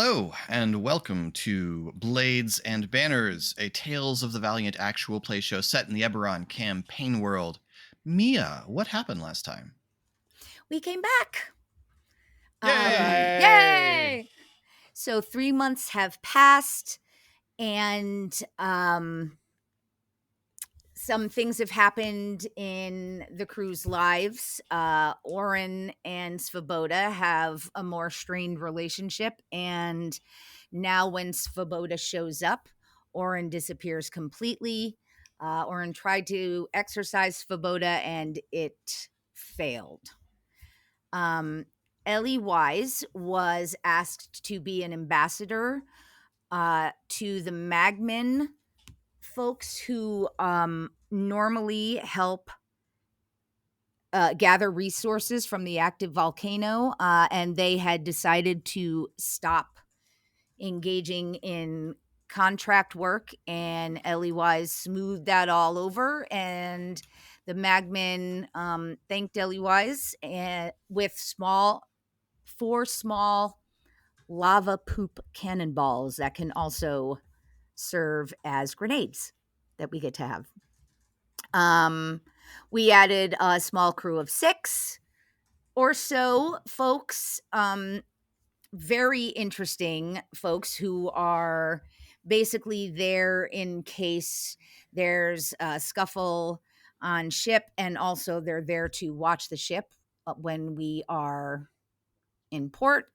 Hello, and welcome to Blades and Banners, a Tales of the Valiant actual play show set in the Eberron campaign world. Mia, what happened last time? We came back. Yay! Yay! So 3 months have passed, and some things have happened in the crew's lives. Oren and Svoboda have a more strained relationship, and now when Svoboda shows up, Oren disappears completely. Oren tried to exorcise Svoboda, and it failed. Ellie Wise was asked to be an ambassador to the Magmin folks who normally help gather resources from the active volcano, and they had decided to stop engaging in contract work, and Ellie Wise smoothed that all over, and the Magmin thanked Ellie Wise with 4 small lava poop cannonballs that can also serve as grenades that we get to have. We added a small crew of 6 or so folks, very interesting folks who are basically there in case there's a scuffle on ship, and also they're there to watch the ship when we are in port.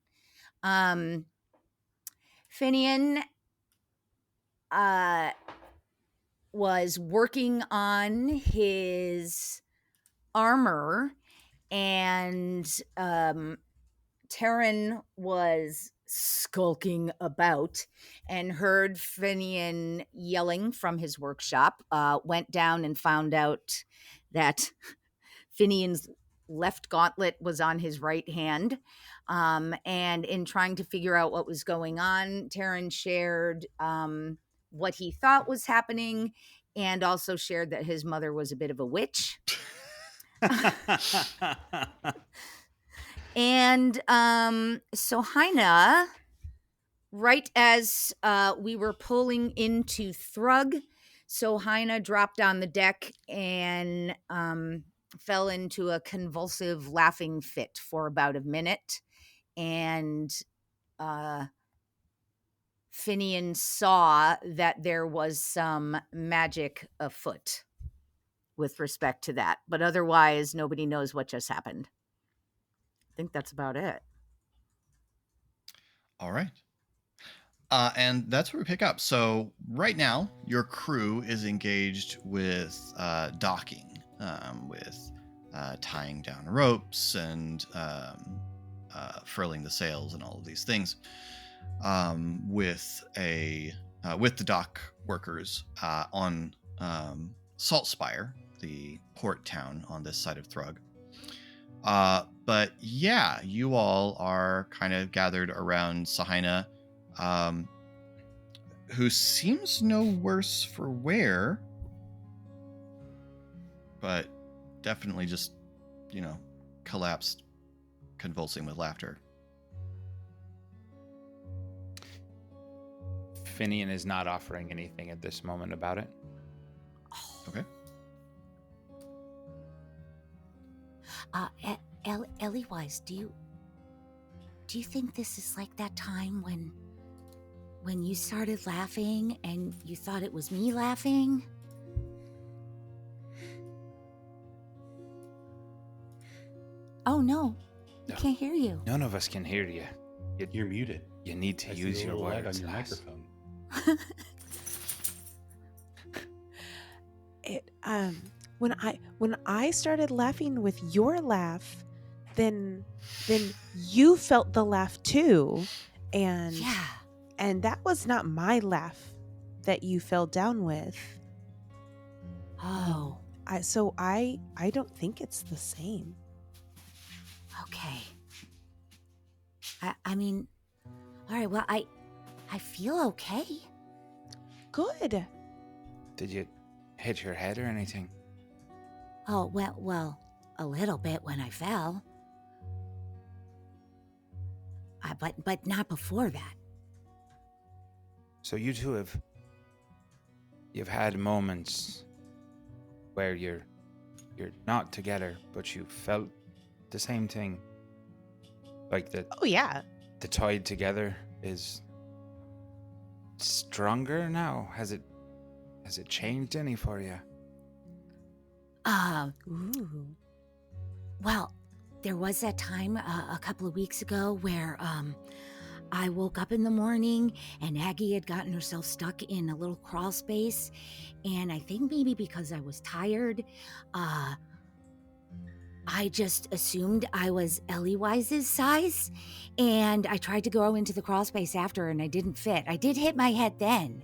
Finian was working on his armor, and Terran was skulking about and heard Finian yelling from his workshop, went down and found out that Finian's left gauntlet was on his right hand. And in trying to figure out what was going on, Terran shared what he thought was happening, and also shared that his mother was a bit of a witch. And so Haina, right as we were pulling into Thrug, so Haina dropped on the deck and fell into a convulsive laughing fit for about a minute, and Finian saw that there was some magic afoot with respect to that, but otherwise nobody knows what just happened. I think that's about it. All right. And that's where we pick up. So right now, your crew is engaged with docking, with tying down ropes and furling the sails and all of these things, with the dock workers on Salt Spire, the port town on this side of Thrug. But yeah, you all are kind of gathered around Sahina, who seems no worse for wear, but definitely just, collapsed, convulsing with laughter. Finian is not offering anything at this moment about it. Okay. Ellie Wise, do you think this is like that time when you started laughing and you thought it was me laughing? Oh no, we can't hear you. None of us can hear you. You're muted. You need to use your words on your less. microphone. When I started laughing with your laugh, then you felt the laugh too, and that was not my laugh that you fell down with. Oh, I don't think it's the same. Okay. I mean, all right. Well, I feel okay. Good. Did you hit your head or anything? Oh well, a little bit when I fell. But not before that. So you two you've had moments where you're not together, but you felt the same thing. Like Oh yeah. the tied together is stronger now. Has it changed any for you? Ooh. Well, there was that time a couple of weeks ago where I woke up in the morning and Aggie had gotten herself stuck in a little crawl space, and I think maybe because I was tired, I just assumed I was Ellie Wise's size, and I tried to go into the crawl space after, and I didn't fit. I did hit my head then,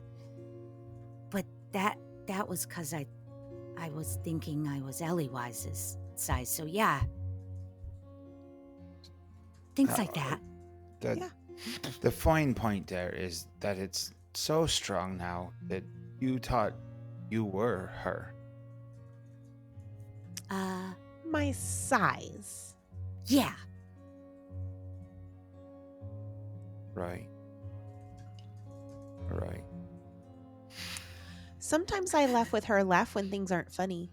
but that was because I was thinking I was Ellie Wise's size. So yeah, things like that. Yeah. The fine point there is that it's so strong now that you thought you were her. My size. Yeah. Right. Sometimes I laugh with her laugh when things aren't funny.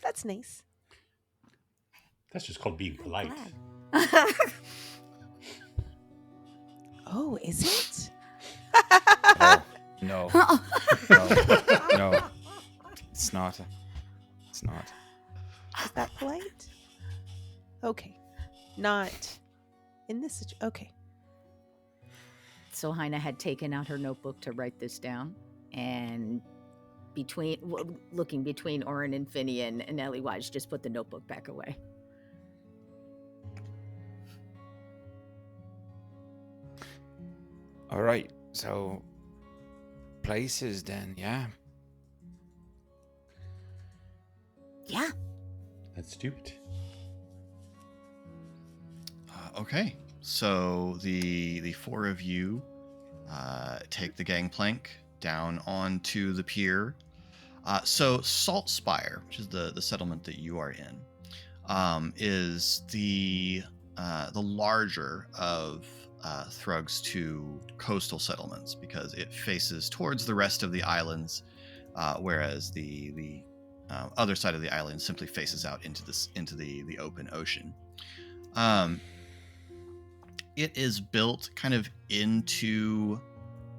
That's nice. That's just called being polite. Oh, is it? Oh, no. No. It's not. It's not. Is that polite? Okay. Not in this situation. Okay. So Heina had taken out her notebook to write this down, and looking between Orin and Finian and Ellie Wise, just put the notebook back away. All right. So places then, yeah. Yeah. Let's do it. Okay, so the four of you take the gangplank down onto the pier. So Salt Spire, which is the settlement that you are in, is the larger of Thrug's two coastal settlements because it faces towards the rest of the islands, whereas the other side of the island simply faces out into the open ocean. It is built kind of into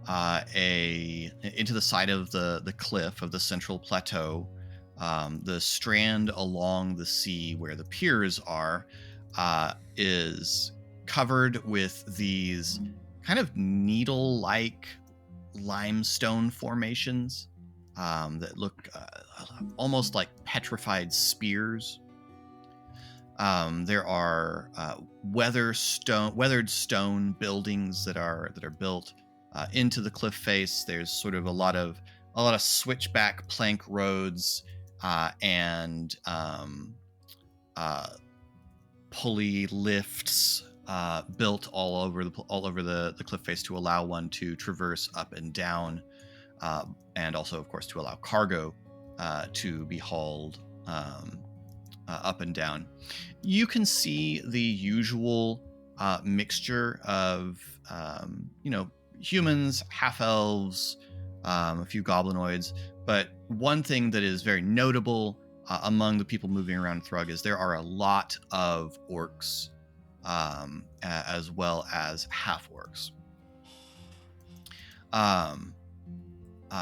the side of the cliff of the central plateau. The strand along the sea where the piers are is covered with these kind of needle-like limestone formations that look almost like petrified spears. There are weathered stone buildings that are built into the cliff face. There's sort of a lot of switchback plank roads and pulley lifts built all over the cliff face to allow one to traverse up and down, and also, of course, to allow cargo to be hauled up and down. You can see the usual mixture of humans, half-elves, a few goblinoids, but one thing that is very notable among the people moving around Thrug is there are a lot of orcs as well as half-orcs.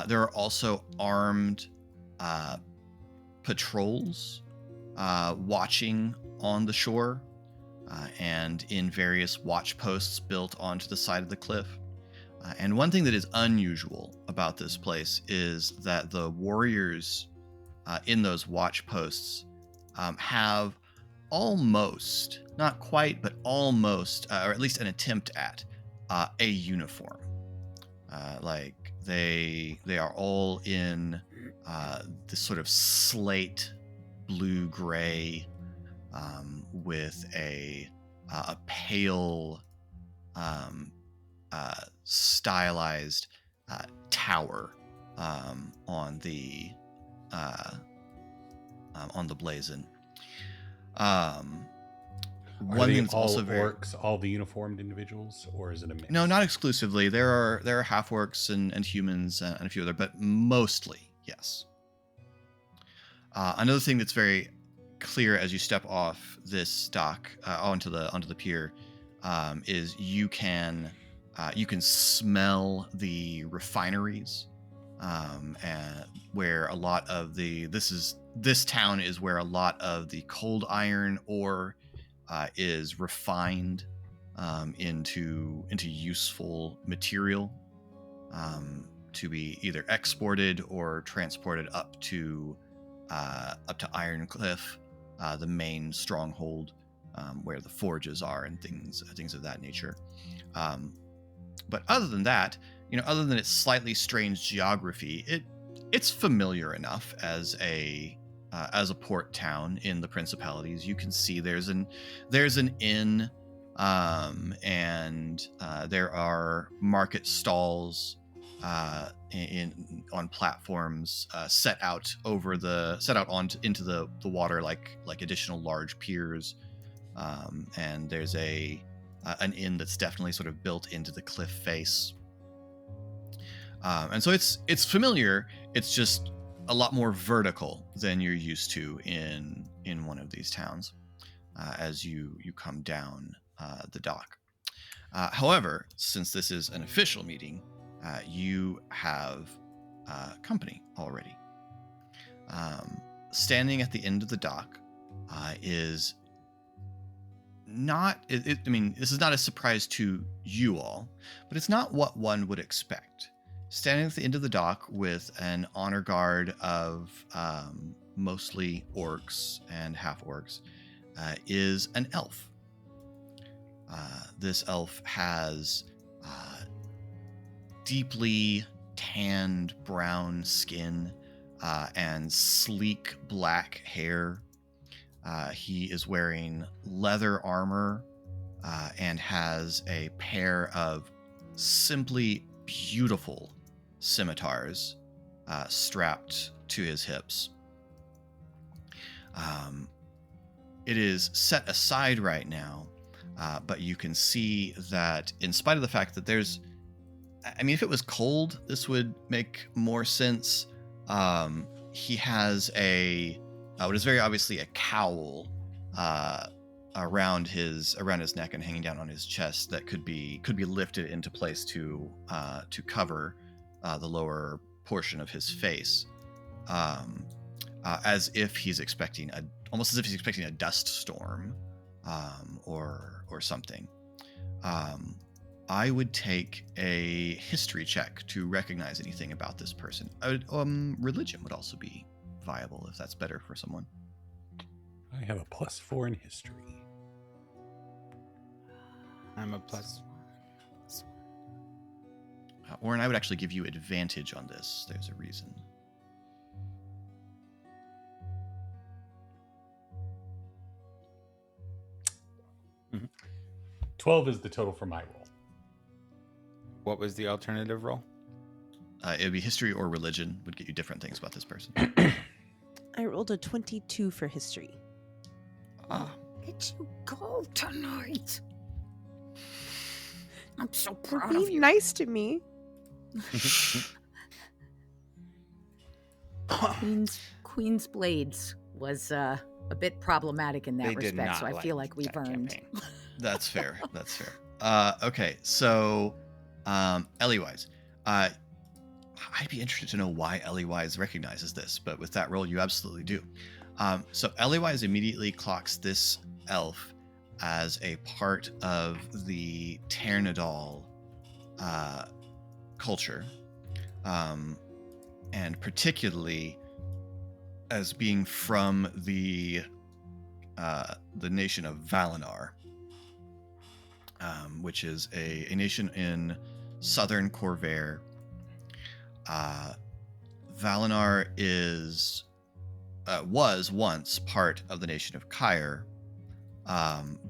There are also armed patrols watching on the shore and in various watch posts built onto the side of the cliff. And one thing that is unusual about this place is that the warriors in those watch posts have almost, not quite, but almost, or at least an attempt at, a uniform. Like they are all in this sort of slate blue-gray with a pale stylized tower on the blazon. Are one they thing that's all also very orcs, all the uniformed individuals, or is it a mix? no, not exclusively. There are half orcs and humans and a few other, but mostly yes. Another thing that's very clear as you step off this dock onto the pier is you can smell the refineries, and where a lot of this town is where a lot of the cold iron ore is refined into useful material to be either exported or transported up to Iron Cliff, the main stronghold where the forges are and things of that nature. But other than that, other than its slightly strange geography, it's familiar enough as a port town in the principalities. You can see there's an inn, and there are market stalls on platforms set out into the water like additional large piers, and there's an inn that's definitely sort of built into the cliff face, and so it's familiar. It's just a lot more vertical than you're used to in one of these towns as you come down the dock. However, since this is an official meeting, you have company already. Standing at the end of the dock is not, I mean, this is not a surprise to you all, but it's not what one would expect. Standing at the end of the dock with an honor guard of mostly orcs and half orcs is an elf. This elf has deeply tanned brown skin and sleek black hair. He is wearing leather armor and has a pair of simply beautiful scimitars strapped to his hips. It is set aside right now, but you can see that in spite of the fact that if it was cold, this would make more sense. He has what is very obviously a cowl around his neck and hanging down on his chest that could be lifted into place to cover the lower portion of his face, as if he's expecting a dust storm or something. I would take a history check to recognize anything about this person. Religion would also be viable if that's better for someone. I have a +4 in history. I'm a plus. Orin, I would actually give you advantage on this. There's a reason. Mm-hmm. 12 is the total for my roll. What was the alternative roll? It would be history or religion would get you different things about this person. I rolled a 22 for history. Let you go tonight. I'm so You're proud of being you. nice to me. Queen's Blades was a bit problematic in that They did respect, not so I feel like we've that earned. campaign. That's fair. That's fair. Okay, so Ellie-Wise. I'd be interested to know why Ellie-Wise recognizes this, but with that roll, you absolutely do. So Ellie-Wise immediately clocks this elf as a part of the Ternadal culture, and particularly as being from the nation of Valiant, which is a nation in southern Corvair. Valiant was once part of the nation of Kyre,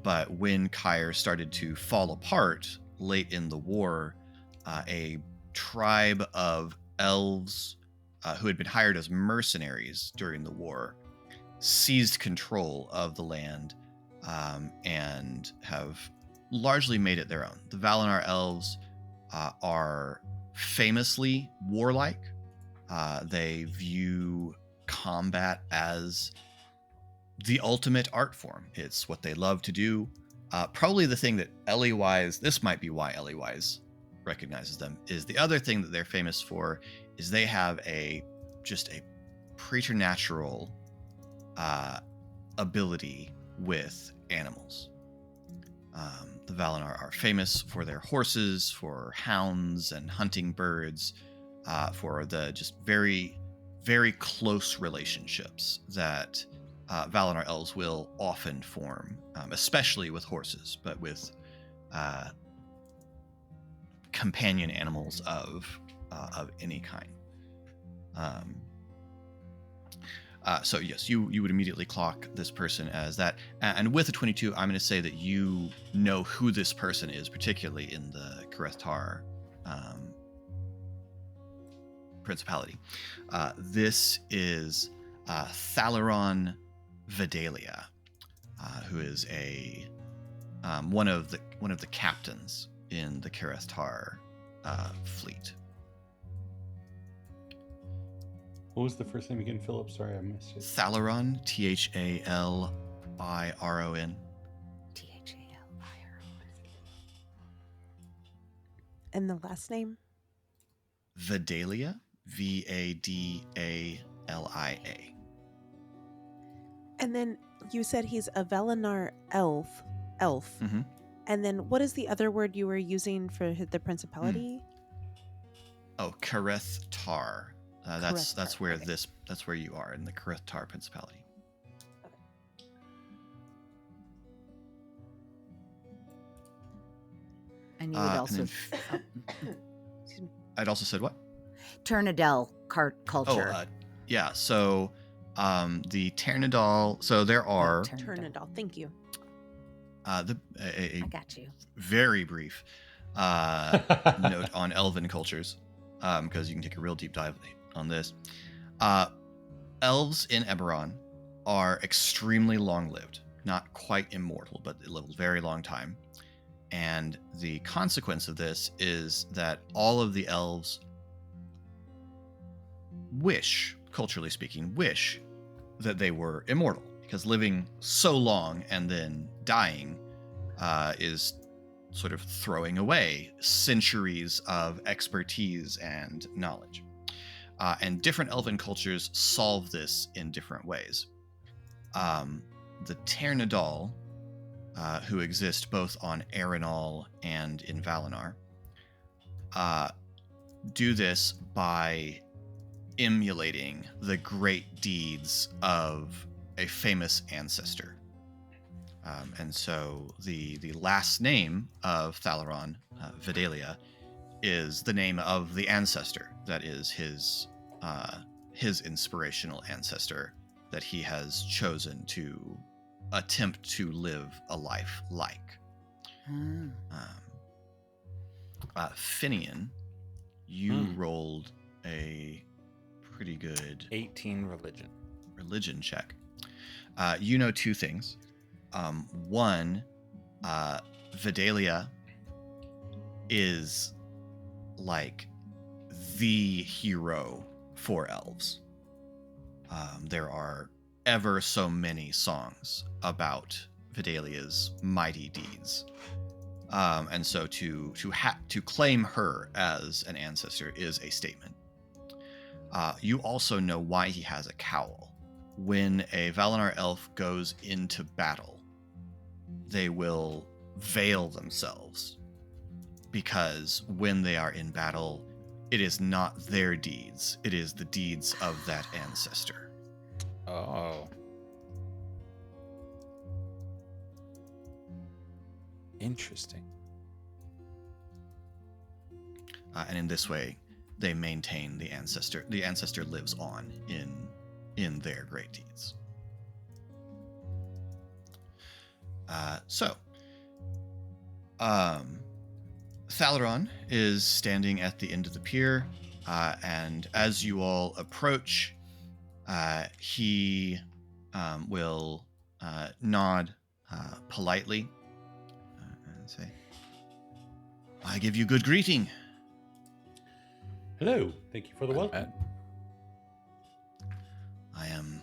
but when Kyre started to fall apart late in the war, a tribe of elves who had been hired as mercenaries during the war seized control of the land and have largely made it their own. The Valiant elves are famously warlike. They view combat as the ultimate art form. It's what they love to do. Probably the thing that Ellie-wise, this might be why Ellie-wise recognizes them, is the other thing that they're famous for is they have just a preternatural ability with animals. The Valinor are famous for their horses, for hounds and hunting birds, for the just very, very close relationships that Valinor elves will often form, especially with horses, but with companion animals of any kind. So yes, you would immediately clock this person as that. And with a 22, I'm going to say that you know who this person is, particularly in the Karethtar Principality. This is Thalaron Vidalia, who is one of the captains in the Karethtar fleet. What was the first name again, Philip? Sorry, I missed it. Thalaron, Thaliron. THALIRON. And the last name? Vidalia, Vadalia. And then you said he's a Valinar elf. Mm-hmm. And then what is the other word you were using for the principality? Oh, Karethtar. That's Karethtar, where okay. that's where you are in the Karethtar Principality. And you would also Excuse me. I'd also said what? Turnadel culture. Yeah. So the Ternadal. So there are Turnadal. Thank you. I got you. very brief note on elven cultures, because you can take a real deep dive on this. Elves in Eberron are extremely long-lived, not quite immortal, but they live a very long time. And the consequence of this is that all of the elves culturally speaking, that they were immortal, because living so long and then dying is sort of throwing away centuries of expertise and knowledge. And different elven cultures solve this in different ways. The Ternadal, who exist both on Arenal and in Valinor, do this by emulating the great deeds of a famous ancestor. And so the last name of Thalaron, Vidalia, is the name of the ancestor that is his inspirational ancestor that he has chosen to attempt to live a life like. Finian, you rolled a pretty good 18 religion check. You know two things. One, Vidalia is like the hero for elves. There are ever so many songs about Vidalia's mighty deeds. And so to claim her as an ancestor is a statement. You also know why he has a cowl. When a Valinor elf goes into battle, they will veil themselves, because when they are in battle, it is not their deeds, it is the deeds of that ancestor. Oh. Interesting. And in this way, they maintain the ancestor. The ancestor lives on in their great deeds. Thalaron is standing at the end of the pier, and as you all approach, he will nod politely and say, I give you good greeting. Hello. Thank you for the welcome. I am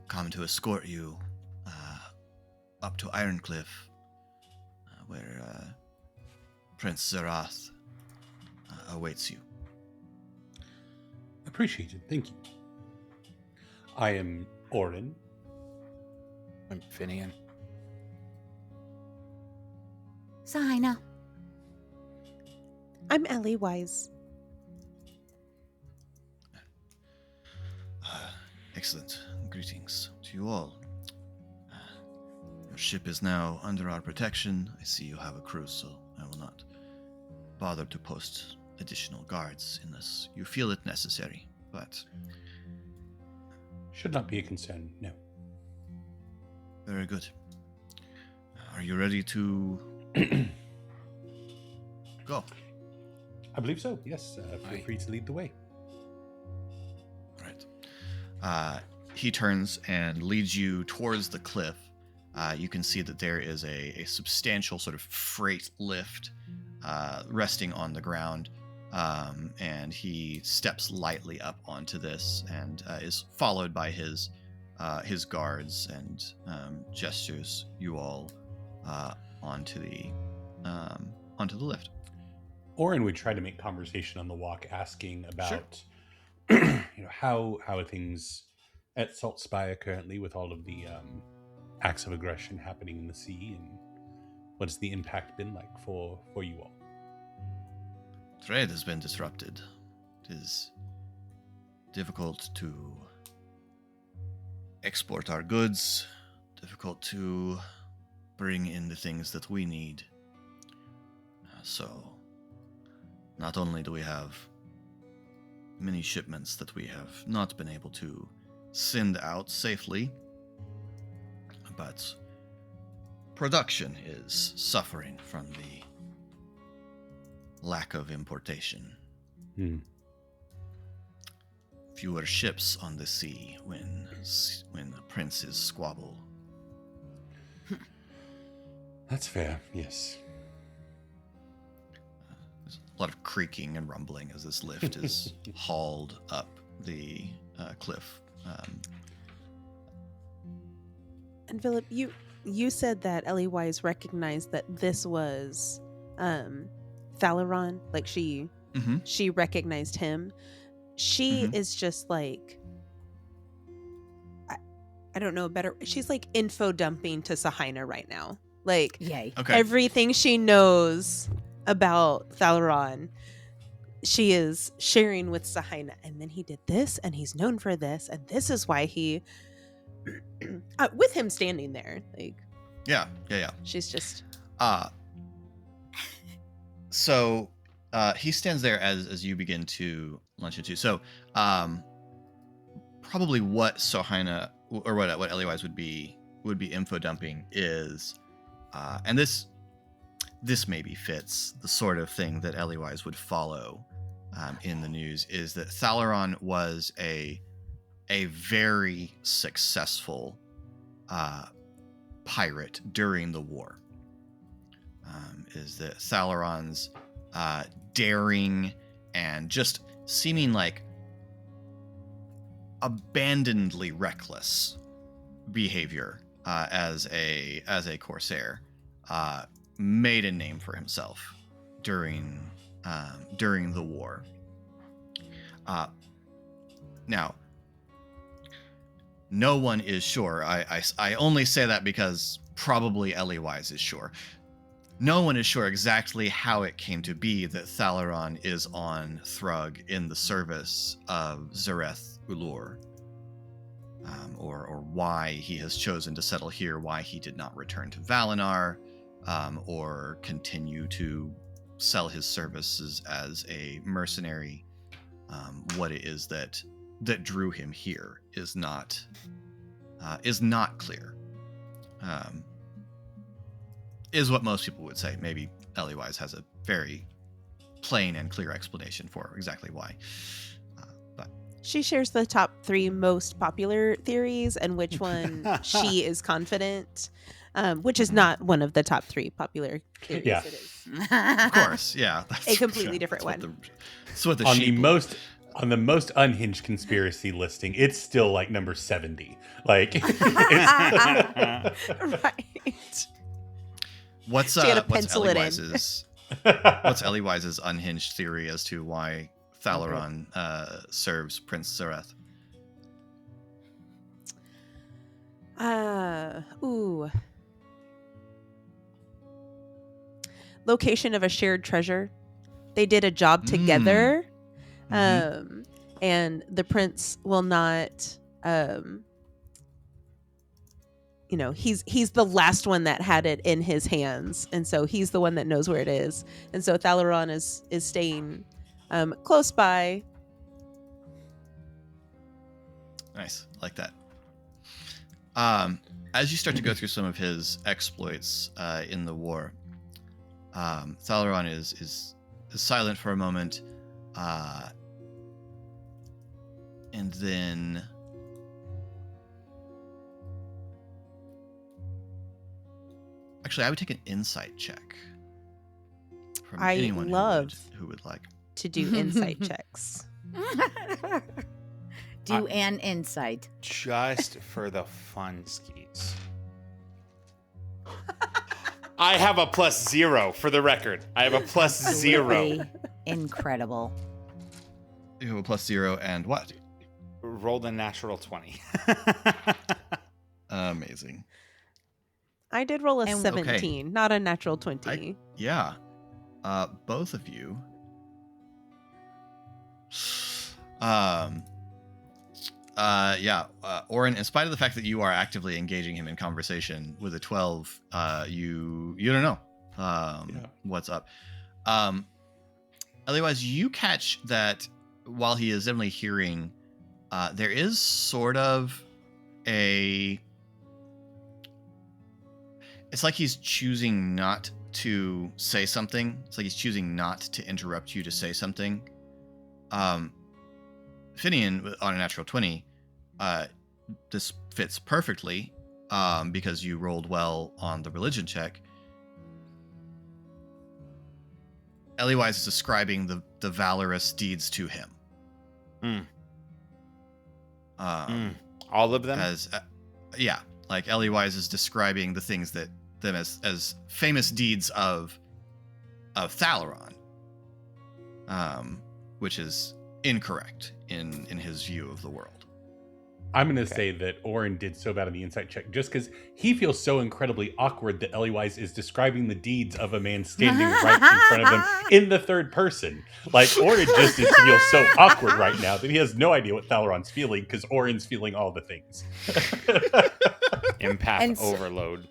come to escort you up to Ironcliff, where Prince Zaraath awaits you. Appreciated. Thank you. I am Orin. I'm Finian. Sahina. I'm Ellie Wise. Excellent. Greetings to you all. Your ship is now under our protection. I see you have a crew, so I will not bother to post additional guards unless you feel it necessary. But Should not be a concern, no. very good. Are you ready to go? I believe so, yes. Feel free to lead the way. Right. He turns and leads you towards the cliff. You can see that there is a substantial sort of freight lift resting on the ground. And he steps lightly up onto this and is followed by his guards and gestures you all onto the lift. Orin would try to make conversation on the walk, asking about how are things at Salt Spire currently with all of the acts of aggression happening in the sea, and what has the impact been like for you all? Trade has been disrupted. It is difficult to export our goods, difficult to bring in the things that we need. So, not only do we have many shipments that we have not been able to send out safely, but production is suffering from the lack of importation. Fewer ships on the sea when the princes squabble. That's fair, yes. There's a lot of creaking and rumbling as this lift is hauled up the cliff. And Philip, you said that Ellie Wise recognized that this was Thalaron, like she recognized him. She is just like, I don't know better. She's like info dumping to Sahina right now. Like, yay. Okay. Everything she knows about Thalaron, she is sharing with Sahina. And then he did this, and he's known for this, and this is why he, with him standing there, like, Yeah. she's just. So he stands there as you begin to launch into. So probably what Sahina or what Eliwise would be info dumping is, and this maybe fits the sort of thing that Eliwise would follow in the news, is that Thalaron was a very successful pirate during the war. Is that Thalaron's daring and just seeming like abandonedly reckless behavior as a corsair made a name for himself during the war. Now, no one is sure. I only say that because probably Eliwise is sure. No one is sure exactly how it came to be that Thalaron is on Thrug in the service of Zaraath Ulor, or why he has chosen to settle here, why he did not return to Valiant, or continue to sell his services as a mercenary. What it is that drew him here is not clear. Is what most people would say. Maybe Eliwise has a very plain and clear explanation for exactly why. But She shares the top 3 most popular theories and which one she is confident. which is not one of the top 3 popular theories. Yeah. It is Of course, yeah. a completely different That's one. That's what the on sheep the most unhinged conspiracy listing, it's still like number 70. Like, it's, Right. What's She had to what's pencil Ellie it in. Wise's what's Ellie Wise's unhinged theory as to why Thalaron serves Prince Zaraath? Location of a shared treasure. They did a job together. Mhm. And the prince will not he's the last one that had it in his hands, and so he's the one that knows where it is. And so Thalaron is staying close by. Nice, like that. As you start to go through some of his exploits in the war, Thalaron is silent for a moment, and then actually, I would take an insight check from I anyone love who would like. to do insight checks. Do an insight. Just for the fun skis. I have a +0 for the record. I have a +0. Absolutely incredible. You have a +0 and what? Rolled a natural 20. Amazing. I did roll a And- 17, not a natural 20. Yeah. Both of you. Orin, in spite of the fact that you are actively engaging him in conversation with a 12, you don't know what's up. Otherwise, you catch that while he is definitely hearing, there is sort of a... It's like he's choosing not to say something. It's like he's choosing not to interrupt you to say something. Finian, on a natural 20, this fits perfectly because you rolled well on the religion check. Eliwise is describing the valorous deeds to him. All of them? As like Eliwise is describing the things that them as famous deeds of Thalaron, which is incorrect in his view of the world. I'm going to say that Orin did so bad on the insight check just because he feels so incredibly awkward that Eliwise is describing the deeds of a man standing right in front of him in the third person. Like, Orin just feels so awkward right now that he has no idea what Thalaron's feeling because Orin's feeling all the things. Empath overload.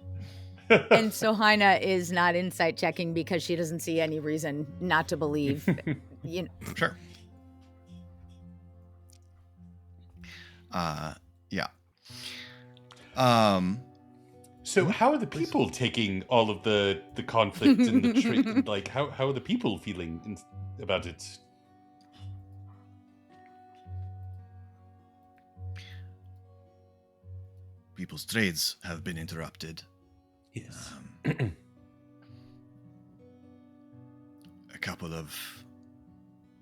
And Sohaina is not insight checking because she doesn't see any reason not to believe. Sure. So how are the people taking all of the conflict and the like? How are the people feeling about it? People's trades have been interrupted. Yes. A couple of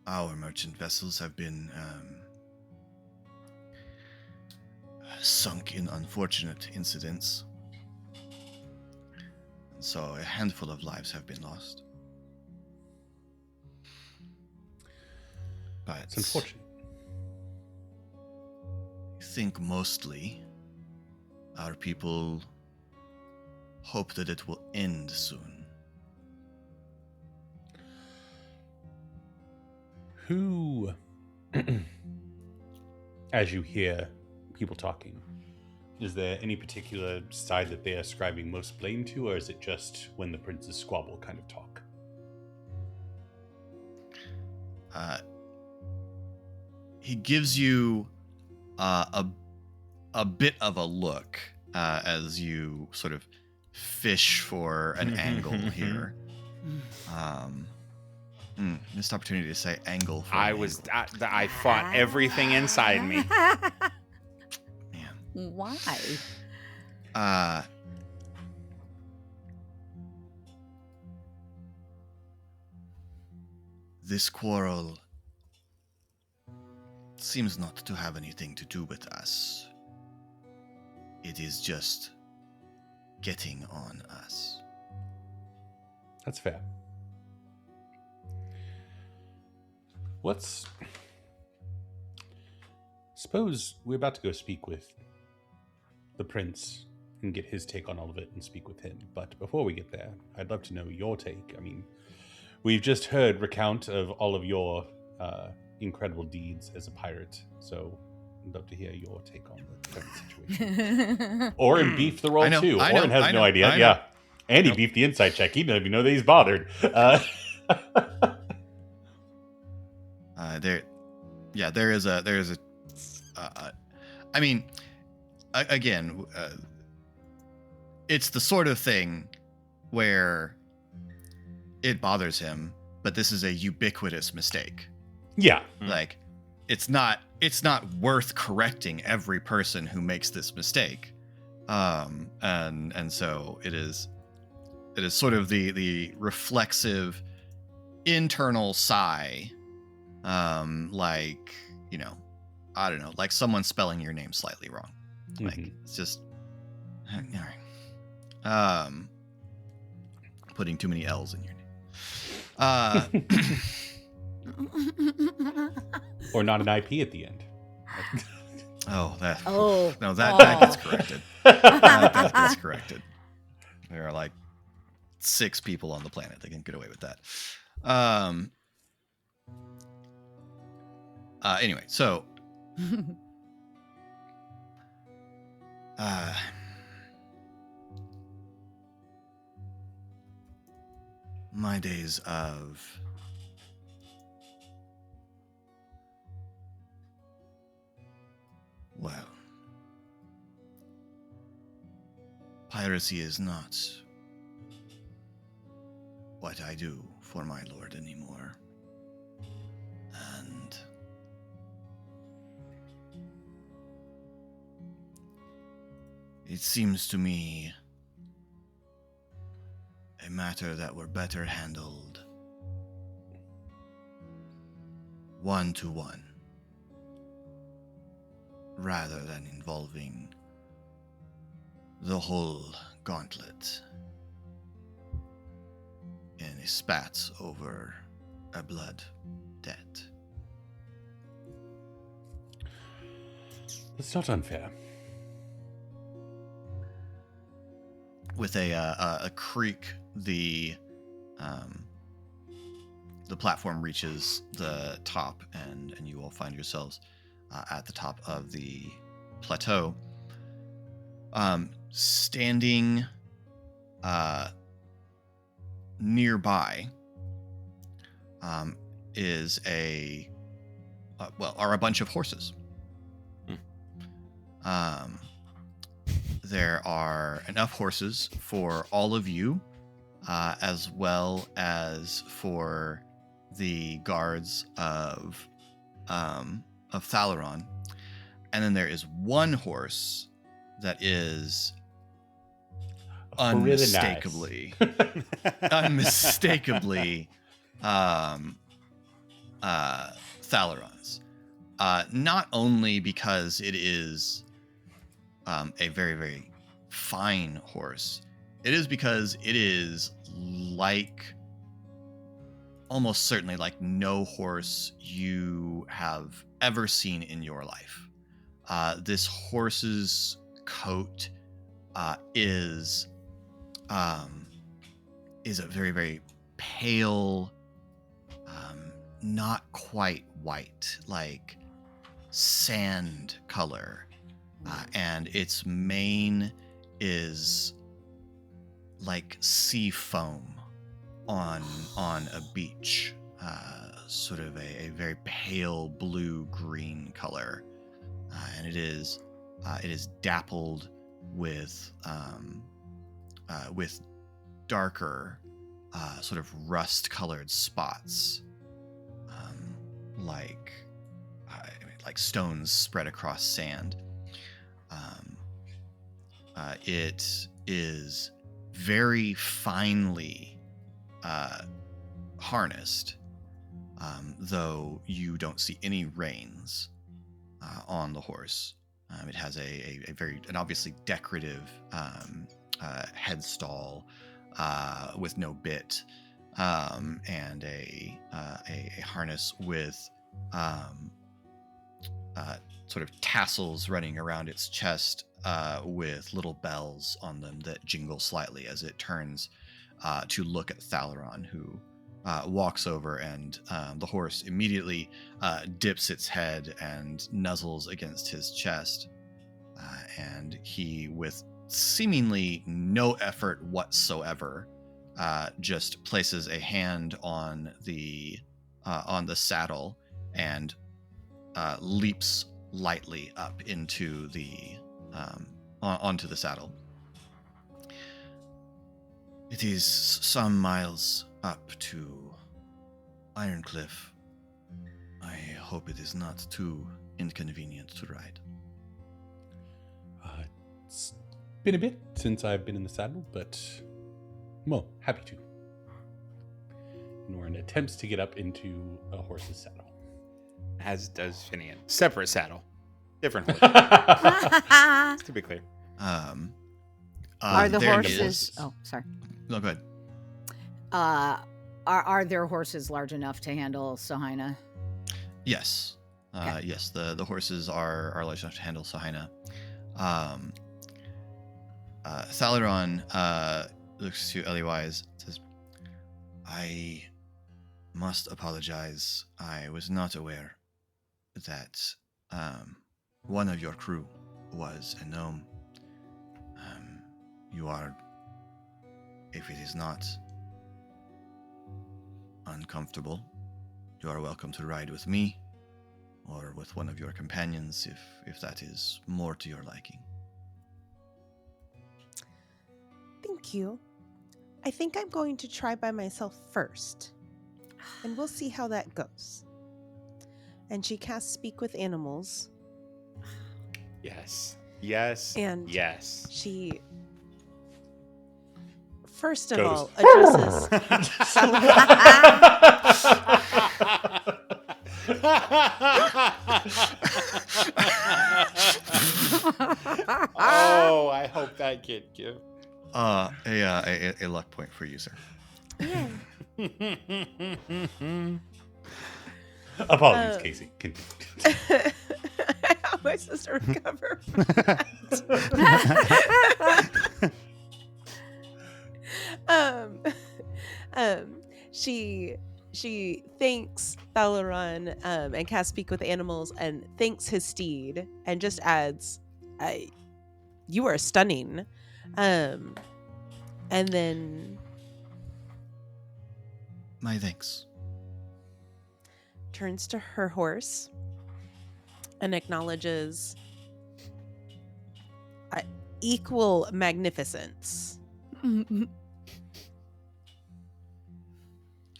our merchant vessels have been sunk in unfortunate incidents. And so a handful of lives have been lost. But It's unfortunate. I think mostly our people hope that it will end soon. Who, as you hear people talking, is there any particular side that they are ascribing most blame to, or is it just when the princes squabble kind of talk? He gives you a bit of a look as you sort of fish for an angle here. Missed opportunity to say angle. For I fought everything inside me. Man. Why? This quarrel seems not to have anything to do with us. It is just getting on us. That's fair. Suppose we're about to go speak with the prince and get his take on all of it and speak with him. But before we get there, I'd love to know your take. I mean, we've just heard recount of all of your incredible deeds as a pirate. So I'd love to hear your take on the current situation. Orin beefed the roll too. Orin has no idea. Yeah. And he beefed the insight check. He doesn't even know that he's bothered. There is a. I mean, again, it's the sort of thing where it bothers him, but this is a ubiquitous mistake. Yeah. Like, it's not worth correcting every person who makes this mistake. And so it is sort of the reflexive internal sigh, like, you know, I don't know, like someone spelling your name slightly wrong. Like, it's just, putting too many L's in your name. Or not an IP at the end. That gets corrected. That gets corrected. There are like 6 people on the planet that can get away with that. Anyway, so my days of piracy is not what I do for my lord anymore. And it seems to me a matter that were better handled one-to-one, rather than involving the whole gauntlet in a spat over a blood debt. That's not unfair. With a creak, the platform reaches the top, and you all find yourselves at the top of the plateau. Standing nearby is are a bunch of horses. There are enough horses for all of you, as well as for the guards of Thalaron. And then there is one horse that is unmistakably Thalaron's. Not only because it is a very, very fine horse, it is because it is almost certainly like no horse you have ever seen in your life. This horse's coat is a very, very pale, not quite white, like sand color, and its mane is like sea foam on a beach, sort of a very pale blue-green color, and it is dappled with darker, sort of rust-colored spots, like stones spread across sand. It is very finely harnessed, though you don't see any reins on the horse. It has an obviously decorative headstall with no bit, and a harness with sort of tassels running around its chest with little bells on them that jingle slightly as it turns to look at Thalaron, who walks over, and the horse immediately dips its head and nuzzles against his chest. And he, with seemingly no effort whatsoever, just places a hand on the saddle and leaps lightly up into the onto the saddle. It is some miles up to Ironcliff. I hope it is not too inconvenient to ride. It's been a bit since I've been in the saddle, but, well, happy to. Norin attempts to get up into a horse's saddle. As does Finian. Separate saddle. Different horse. To be clear. Are the there horses? is- Oh, sorry. No, go ahead. Are their horses large enough to handle Sohina? Yes. Okay. Yes, the horses are large enough to handle Sohina. Thalaron looks to Eliwise and says, I must apologize. I was not aware that one of your crew was a gnome. You are, if it is not uncomfortable, you are welcome to ride with me or with one of your companions if that is more to your liking. Thank you. I think I'm going to try by myself first, and we'll see how that goes. And she casts Speak with Animals. Yes. Yes. And yes. she, first of Goes. all, addresses Oh, I hope that kid give. A luck point for you, sir. Apologies, Uh, Casey. Continue. How am I supposed to recover from that? She thanks Thalaron and casts Speak with Animals and thanks his steed and just adds, "You are stunning," and then My thanks. turns to her horse and acknowledges equal magnificence.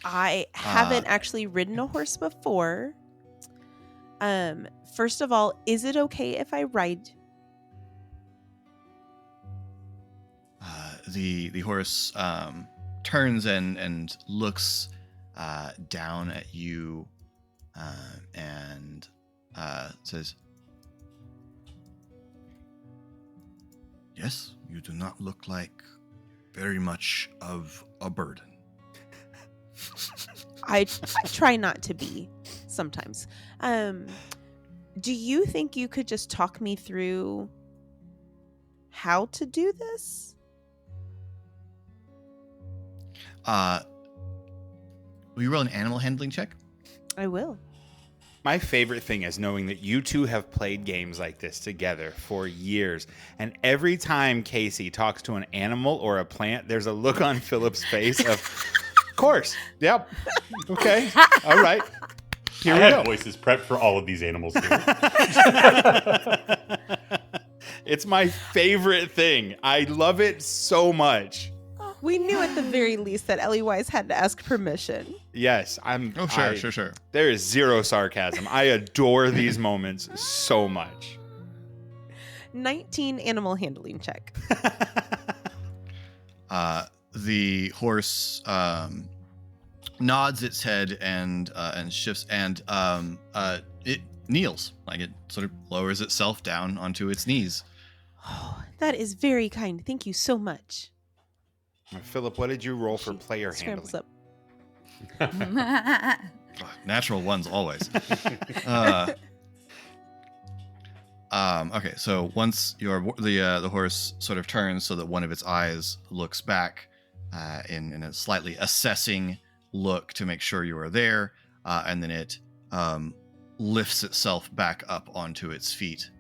I haven't actually ridden a horse before. First of all, is it okay if I ride? The horse turns and looks down at you and says, "Yes, you do not look like very much of a burden." I try not to be sometimes. Do you think you could just talk me through how to do this? Will you roll an animal handling check? I will. My favorite thing is knowing that you two have played games like this together for years. And every time Casey talks to an animal or a plant, there's a look on Philip's face of course. Yep. Okay. All right. Here I we had go. voices prepped for all of these animals too. It's my favorite thing. I love it so much. We knew at the very least that Ellie Wise had to ask permission. Yes, Oh, sure. There is zero sarcasm. I adore these moments so much. 19 animal handling check. The horse nods its head and shifts, and it kneels, like it sort of lowers itself down onto its knees. Oh, that is very kind. Thank you so much. Philip, what did you roll for She player scrambles handling? up. Natural ones always. Okay, so once the horse sort of turns so that one of its eyes looks back in a slightly assessing look to make sure you are there, and then it lifts itself back up onto its feet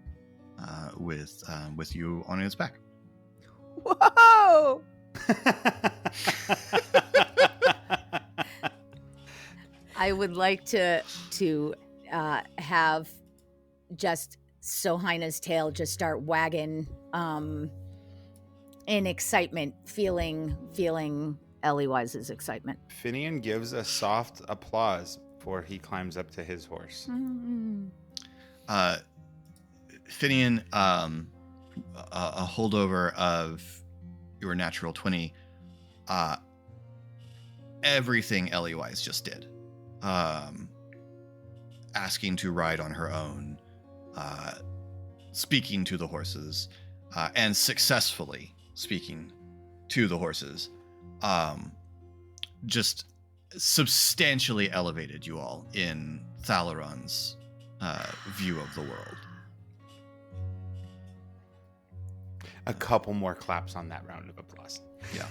with you on its back. Whoa! I would like to have just Sohina's tail just start wagging in excitement, feeling Ellie Wise's excitement. Finian gives a soft applause before he climbs up to his horse. Finian, a holdover of your natural 20, everything Ellie Wise just did. Asking to ride on her own, speaking to the horses, and successfully speaking to the horses, just substantially elevated you all in Thalaron's view of the world. A couple more claps on that round of applause. Yeah.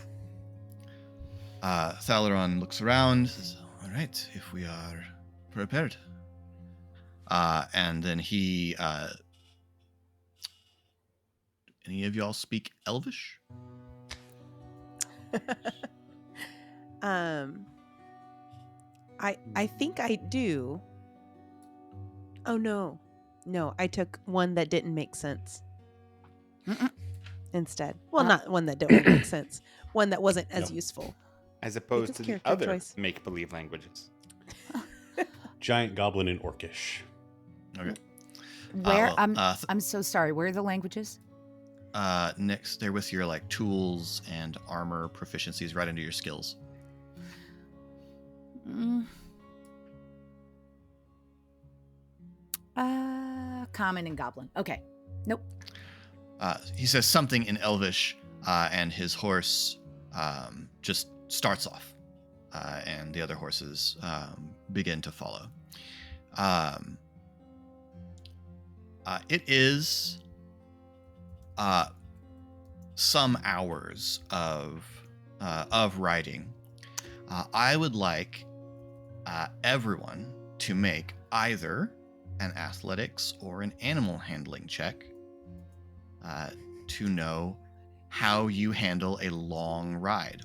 Thalaron looks around, says, all right, if we are prepared. And then he... any of y'all speak Elvish? I think I do. Oh no. No, I took one that didn't make sense. Instead. Well, not one that didn't make sense. One that wasn't as useful. As opposed to the character other choice. make-believe languages. Giant, Goblin, and Orcish. Okay. Where well, I'm so sorry. Where are the languages? Next, they're with your like tools and armor proficiencies right under your skills. Common and Goblin. Okay. Nope. He says something in Elvish, and his horse just starts off, and the other horses begin to follow. It is some hours of riding. I would like everyone to make either an athletics or an animal handling check to know how you handle a long ride.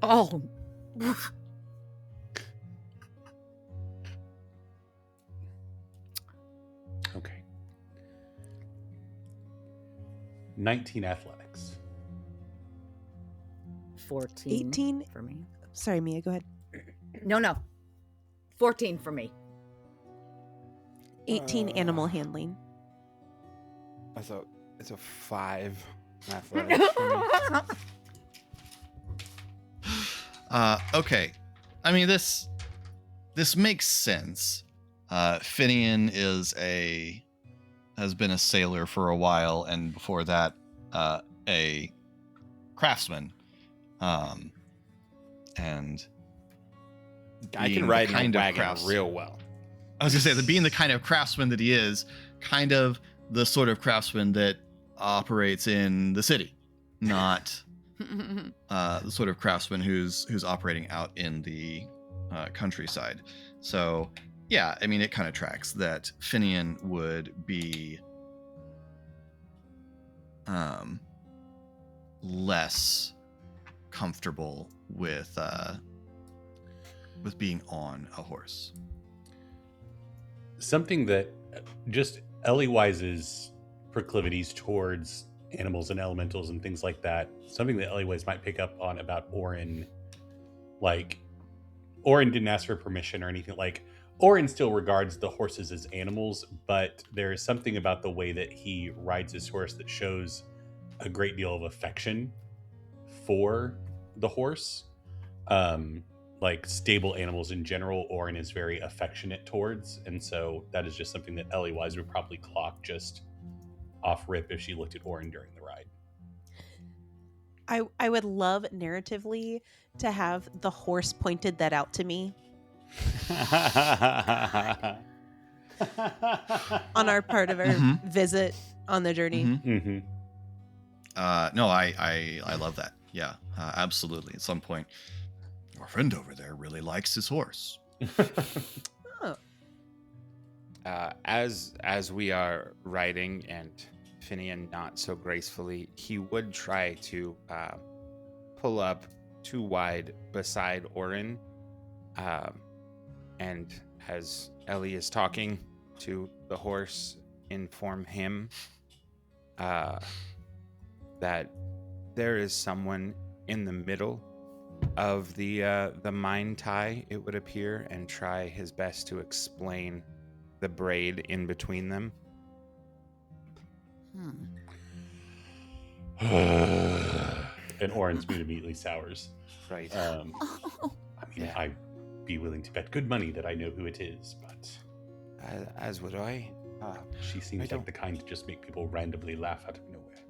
Oh. Okay. 19 athletics. 14. 18 for me. Sorry, Mia, go ahead. No. 14 for me. 18 animal handling. I thought it's a 5 athletics for me. Okay. I mean, this makes sense. Finian has been a sailor for a while, and before that, a craftsman. And I being can the ride in kind a of wagon crafts- real well. I was gonna say that being the kind of craftsman that he is, kind of the sort of craftsman that operates in the city, not the sort of craftsman who's operating out in the countryside. So yeah, I mean, it kind of tracks that Finian would be less comfortable with being on a horse. Something that just Ellie Wise's proclivities towards animals and elementals and things like that, something that Ellie Wise might pick up on about Orin. Like, Orin didn't ask for permission or anything. Like, Orin still regards the horses as animals, but there is something about the way that he rides his horse that shows a great deal of affection for the horse, like stable animals in general, Orin is very affectionate towards, and so that is just something that Ellie Wise would probably clock just off rip if she looked at Orin during the ride. I would love narratively to have the horse pointed that out to me on our part of our Mhm. visit on the journey. Mm-hmm. No, I love that. Yeah, absolutely. At some point, our friend over there really likes his horse. Oh. As we are riding, and Finian not so gracefully, he would try to pull up too wide beside Orin, and as Ellie is talking to the horse, inform him that there is someone in the middle of the mine tie, it would appear, and try his best to explain the braid in between them. And Orin's mood immediately sours. Right. I mean, Yeah. I'd be willing to bet good money that I know who it is, but As would I. she seems don't- like the kind to just make people randomly laugh out of nowhere.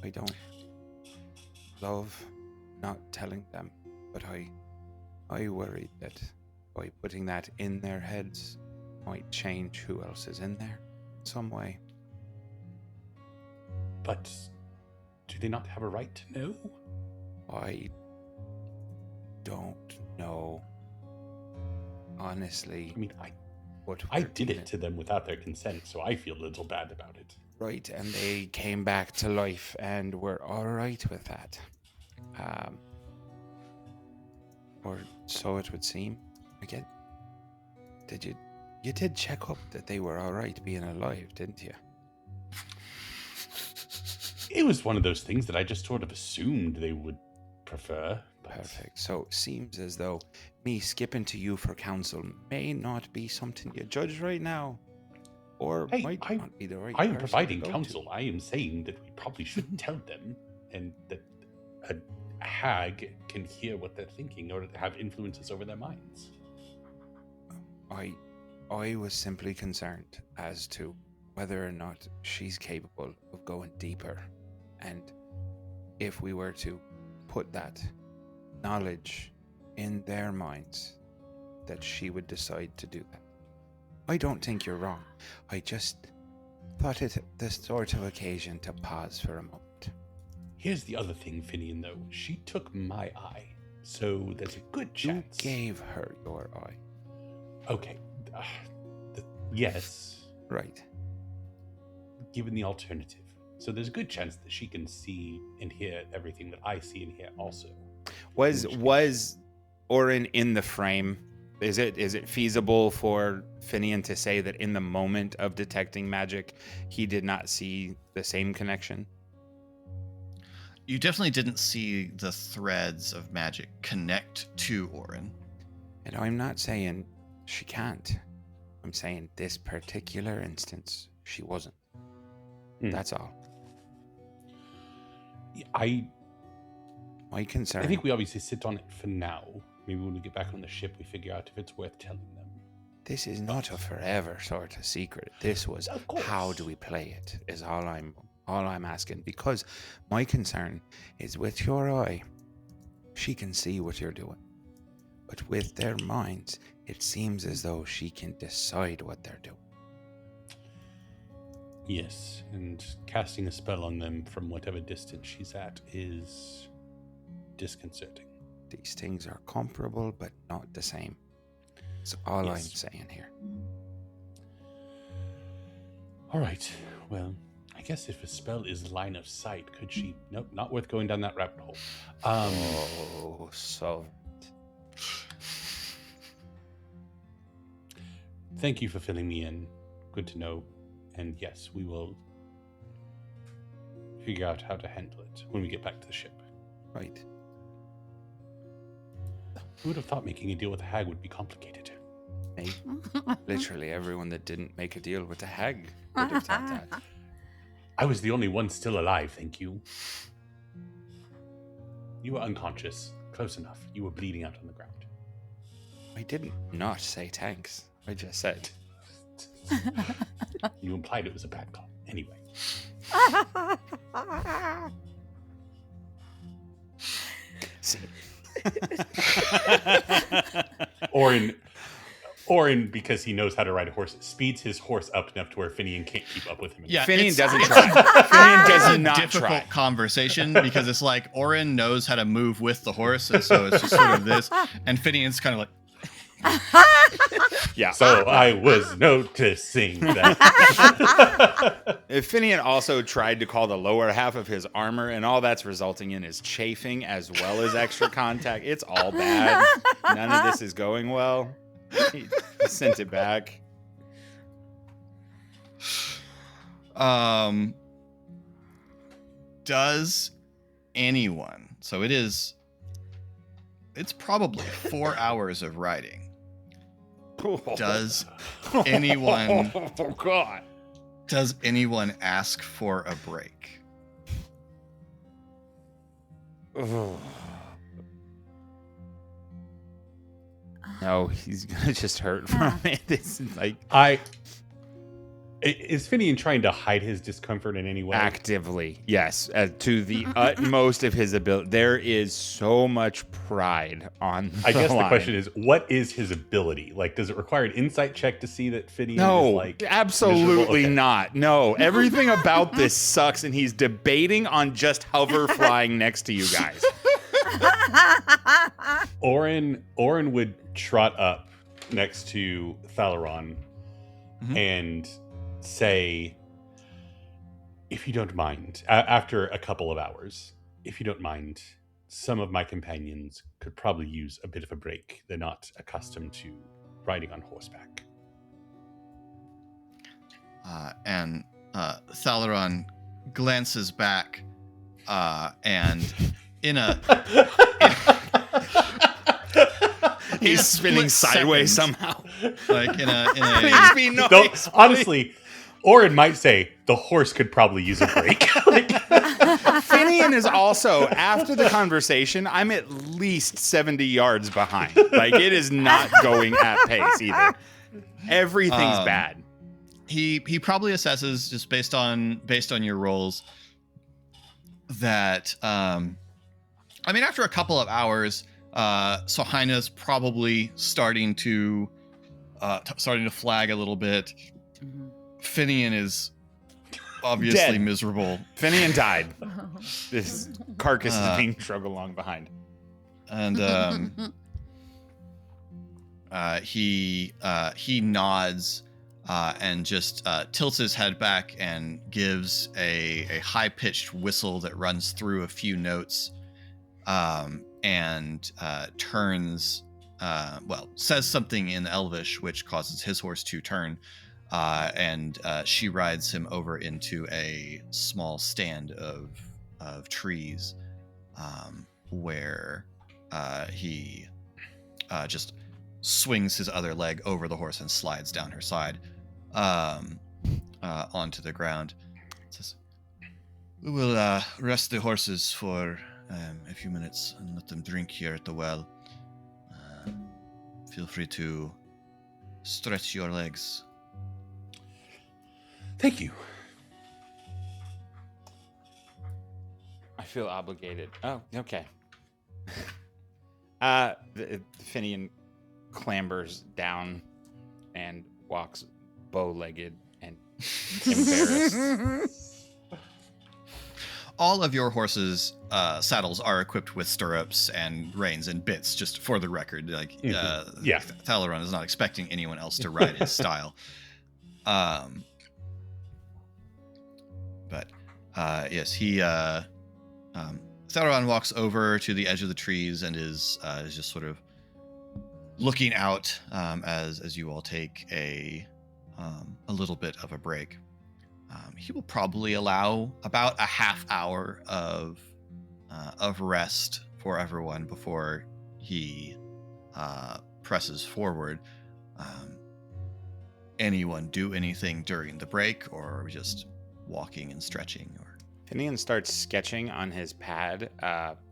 I don't love not telling them, but I worried that by putting that in their heads might change who else is in there some way. But do they not have a right to know? I don't know. Honestly, I mean, what I we're did dealing- it to them without their consent, so I feel a little bad about it. Right, and they came back to life, and we're all right with that. Or so it would seem. You did check up that they were all right being alive, didn't you? It was one of those things that I just sort of assumed they would prefer. But Perfect. So seems as though me skipping to you for counsel may not be something you judge right now, or Hey, might not be the right. I am person providing to go counsel. I am saying that we probably shouldn't tell them, and that a hag can hear what they're thinking or have influences over their minds. To. I was simply concerned as to whether or not she's capable of going deeper, and if we were to put that knowledge in their minds, that she would decide to do that. I don't think you're wrong. I just thought it the sort of occasion to pause for a moment. Here's the other thing, Finian, though. She took my eye, so there's a good You chance. gave her your eye. Okay. Yes, Right. given the alternative. So there's a good chance that she can see and hear everything that I see and hear also. Was Orin in the frame? Is it feasible for Finian to say that in the moment of detecting magic, he did not see the same connection? You definitely didn't see the threads of magic connect to Orin. And I'm not saying she can't. I'm saying this particular instance, she wasn't. That's all. I My concern. think we obviously sit on it for now. Maybe when we get back on the ship, we figure out if it's worth telling them. This is not a forever sort of secret. This was Of course. how do we play it is all I'm asking, because my concern is with your eye, she can see what you're doing. But with their minds, it seems as though she can decide what they're doing. Yes, and casting a spell on them from whatever distance she's at is disconcerting. These things are comparable but not the same. That's all I'm Yes. saying here. All right, well, I guess if a spell is line of sight, could she... Nope, not worth going down that rabbit hole. Oh, so Thank you for filling me in. Good to know. And yes, we will figure out how to handle it when we get back to the ship. right. Who would have thought making a deal with a hag would be complicated? Me. Literally everyone that didn't make a deal with the hag would have thought that. I was the only one still alive, thank you. You were unconscious. Close enough. You were bleeding out on the ground. I didn't not say tanks. I just said. You implied it was a bad call. Anyway. See. Orin, because he knows how to ride a horse, speeds his horse up enough to where Finian can't keep up with him. Yeah, Finian doesn't try. Finian does not difficult try. conversation because it's like Orin knows how to move with the horse, and so it's just sort of this, and Finian's kind of like, Yeah. So I was noticing that. Finian also tried to call the lower half of his armor, and all that's resulting in is chafing as well as extra contact. It's all bad. None of this is going well. He sent it back. Does anyone? So it's probably 4 hours of riding. Does anyone? Oh God! Does anyone ask for a break? No, he's gonna just hurt from it. This is like Is Finian trying to hide his discomfort in any way? actively, yes, to the utmost of his ability. There is so much pride on. I guess the line. question is, what is his ability? Like, does it require an insight check to see that Finian No, is like absolutely miserable? Okay. not. No, everything about this sucks, and he's debating on just hover flying next to you guys. Orin would trot up next to Thalaron and say, if you don't mind, after a couple of hours, if you don't mind, some of my companions could probably use a bit of a break. They're not accustomed to riding on horseback. And Thalaron glances back, and in a He's spinning split sideways second, somehow. like in a Please be nice. Though, honestly, Orin might say the horse could probably use a break. Finian is also, after the conversation, I'm at least 70 yards behind. Like, it is not going at pace either. Everything's bad. he probably assesses, just based on your rolls, that I mean, after a couple of hours, Sohaina's probably starting to flag a little bit. Finian is obviously Dead. miserable, Finian died. This carcass is being dragged along behind. and he nods and just tilts his head back and gives a high-pitched whistle that runs through a few notes, and turns, says something in Elvish, which causes his horse to turn, and she rides him over into a small stand of trees, where he just swings his other leg over the horse and slides down her side onto the ground. Says, "We will rest the horses for a few minutes and let them drink here at the well. Feel free to stretch your legs." Thank you. I feel obligated. Oh, okay. Finian clambers down and walks bow-legged and embarrassed. All of your horses' saddles are equipped with stirrups and reins and bits, just for the record. Like, Yeah. Thalaron is not expecting anyone else to ride his style. But yes, Thalaron walks over to the edge of the trees and is just sort of looking out as you all take a little bit of a break. He will probably allow about a half hour of rest for everyone before he presses forward. Anyone do anything during the break, or are we just walking and stretching? Or Finian starts sketching on his pad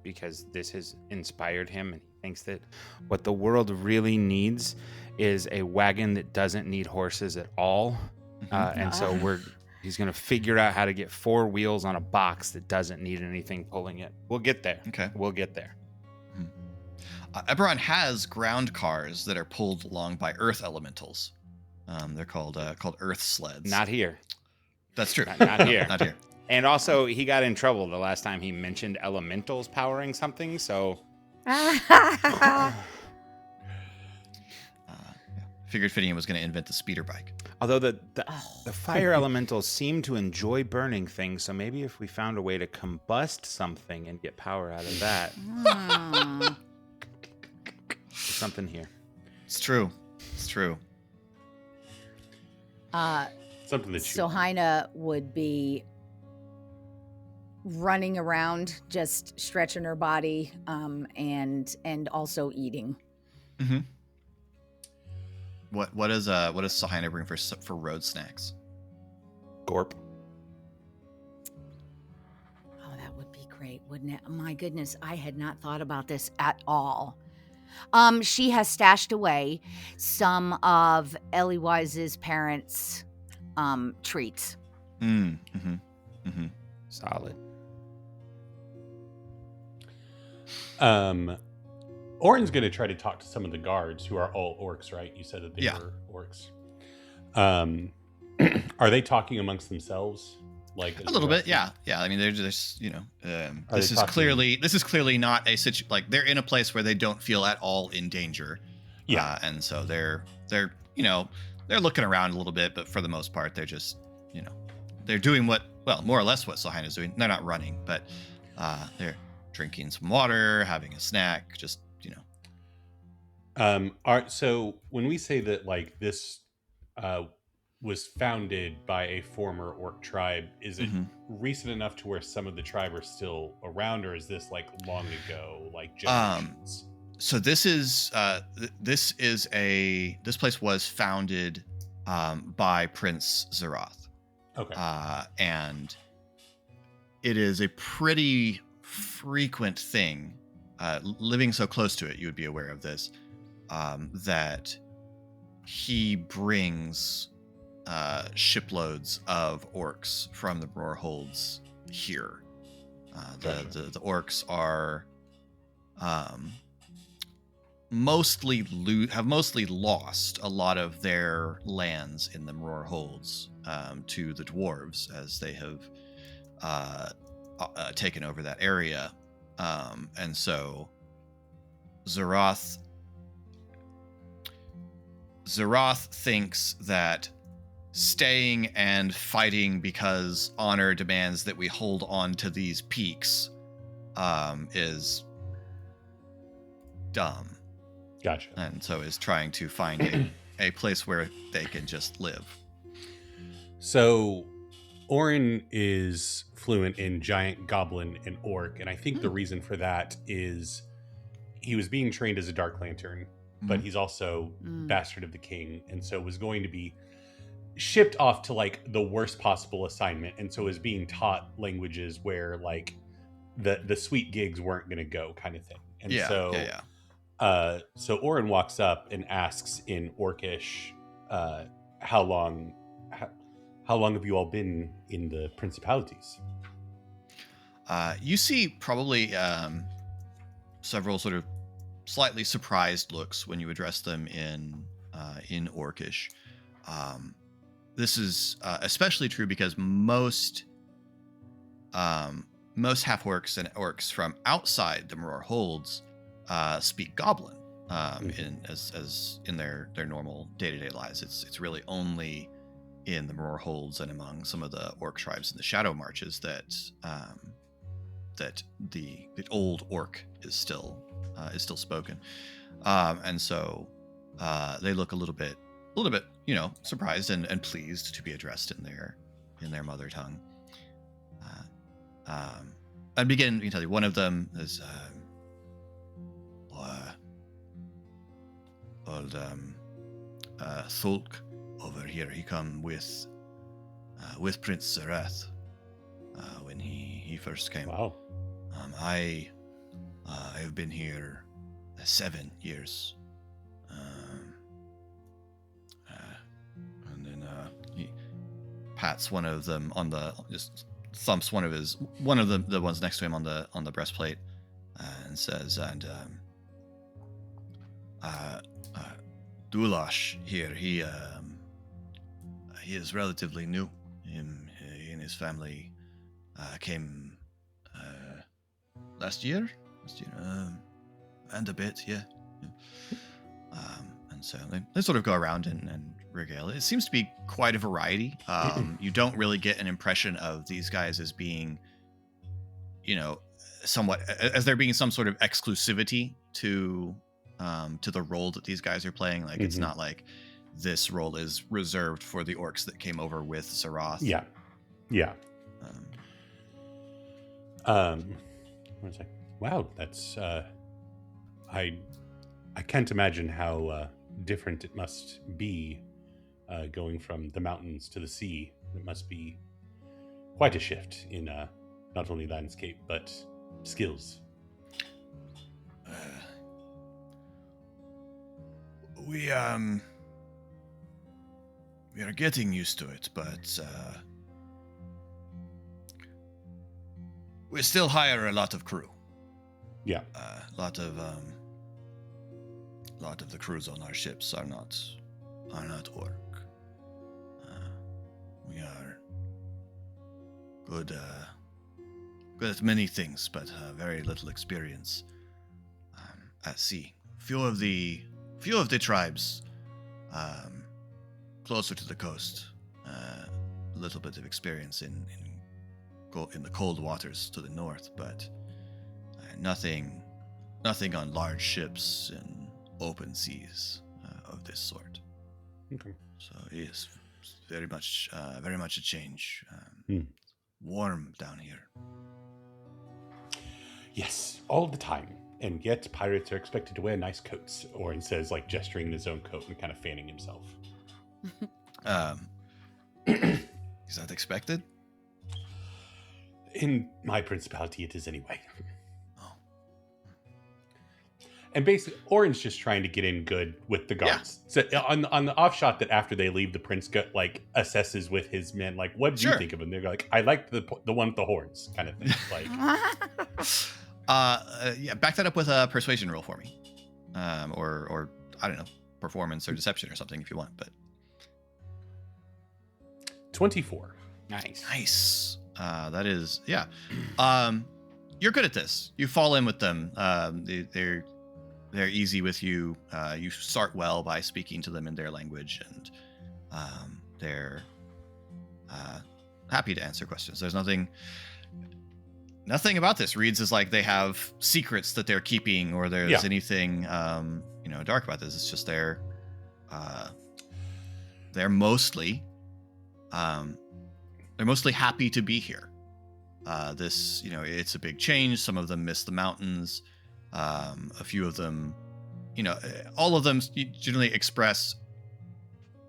because this has inspired him, and he thinks that what the world really needs is a wagon that doesn't need horses at all. And so he's going to figure out how to get 4 wheels on a box that doesn't need anything pulling it. We'll get there. Okay. We'll get there. Eberron has ground cars that are pulled along by earth elementals. They're called earth sleds. Not here. That's true. Not here. Not here. And also, he got in trouble the last time he mentioned elementals powering something, so... Figured Finian was going to invent the speeder bike. Although the fire elementals seem to enjoy burning things, so maybe if we found a way to combust something and get power out of that. There's something here. It's true. It's true. Something that So Heine would be running around, just stretching her body, and also eating. Mm-hmm. What does Sahina bring for road snacks? Gorp. Oh, that would be great, wouldn't it? My goodness, I had not thought about this at all. She has stashed away some of Ellie Wise's parents' treats. Mm-hmm. Mm-hmm. Solid. Orin's going to try to talk to some of the guards who are all orcs, right? You said that they were orcs. Are they talking amongst themselves? Like a little bit, yeah. I mean, they're just, this is clearly not a situation. Like they're in a place where they don't feel at all in danger. Yeah, and so they're looking around a little bit, but for the most part, they're just, they're doing more or less what Sahina's doing. They're not running, but they're drinking some water, having a snack, just. So when we say that like this was founded by a former orc tribe, is it recent enough to where some of the tribe are still around, or is this like long ago, like generations? So this place was founded by Prince Zaraath. Okay. And it is a pretty frequent thing. Living so close to it, you would be aware of this. That he brings shiploads of orcs from the Roar Holds here. The orcs are mostly lost a lot of their lands in the Roar Holds to the dwarves as they have taken over that area, and so Zaraath thinks that staying and fighting because honor demands that we hold on to these peaks is dumb. Gotcha. And so is trying to find a place where they can just live. So Orin is fluent in giant, goblin, and orc, and I think the reason for that is he was being trained as a Dark Lantern, but he's also bastard of the king, and so was going to be shipped off to like the worst possible assignment, and so is being taught languages where like the sweet gigs weren't going to go, kind of thing. And so Orin walks up and asks in Orcish, how long have you all been in the principalities? You see probably several sort of slightly surprised looks when you address them in Orcish. This is especially true because most half-orcs and orcs from outside the Roar Holds speak Goblin in their normal day-to-day lives. It's really only in the Roar Holds and among some of the orc tribes in the Shadow Marches that the old orc is still spoken, and so they look a little bit surprised and pleased to be addressed in their mother tongue. And begin, we can tell you, one of them is old Thulk over here. He come with Prince Zaraath when he first came. Wow. I have been here 7 years. And then he pats one of them on the, just thumps one of the ones next to him on the breastplate, and says, and Dulash here, he is relatively new. He and his family came last year, and a bit, yeah. And so they sort of go around and regale. It seems to be quite a variety. You don't really get an impression of these guys as being, somewhat, as there being some sort of exclusivity to the role that these guys are playing. Like, it's not like this role is reserved for the orcs that came over with Zaraath. Yeah. One sec. Wow, that's I can't imagine how different it must be going from the mountains to the sea. It must be quite a shift in not only landscape but skills. We are getting used to it, but we still hire a lot of crew. Yeah. A lot of the crews on our ships are not orc. We are good at many things, but very little experience at sea. Few of the tribes closer to the coast, a little bit of experience in the cold waters to the north, but nothing on large ships in open seas of this sort. Okay. So it is very much a change. Hmm. Warm down here. Yes, all the time. And yet pirates are expected to wear nice coats. Orin says, like, gesturing in his own coat and kind of fanning himself. Is that expected? In my principality, it is anyway. Oh. And basically, Orin's just trying to get in good with the guards. So on the off shot that after they leave, the prince assesses with his men, like, what did you think of him? They're like, I liked the one with the horns, kind of thing. Like, yeah, back that up with a persuasion roll for me, or I don't know, performance or deception or something if you want. But 24. Nice. That is, yeah. You're good at this. You fall in with them. They're easy with you. You start well by speaking to them in their language, and they're happy to answer questions. There's nothing about this reads as like they have secrets that they're keeping, or there's anything dark about this. It's just they're mostly happy to be here. This, it's a big change. Some of them miss the mountains. A few of them, all of them generally express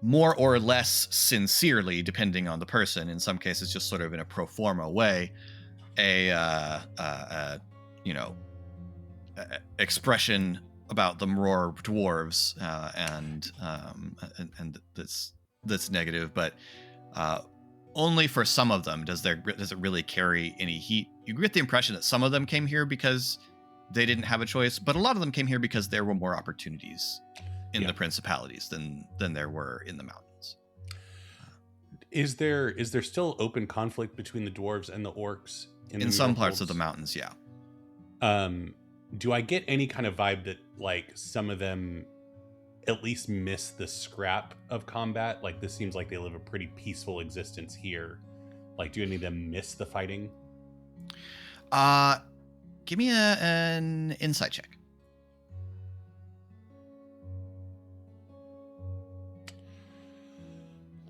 more or less sincerely, depending on the person. In some cases, just sort of in a pro forma way, expression about the Mror dwarves, and that's negative, but only for some of them does it really carry any heat. You get the impression that some of them came here because they didn't have a choice, but a lot of them came here because there were more opportunities in the principalities than there were in the mountains. Is there still open conflict between the dwarves and the orcs in some parts of the mountains? Yeah. Do I get any kind of vibe that like some of them at least miss the scrap of combat? Like, this seems like they live a pretty peaceful existence here. Like, do any of them miss the fighting? Give me an insight check.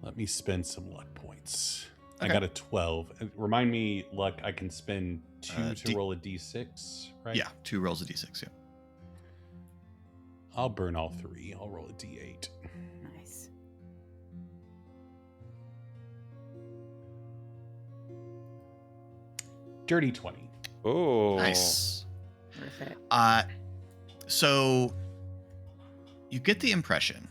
Let me spend some luck points. Okay. I got a 12. Remind me, luck, I can spend 2 to roll a d6, right? Yeah, 2 rolls a d6, yeah. I'll burn all 3. I'll roll a d8. Nice. Dirty 20. Oh, Nice. Worth it. So you get the impression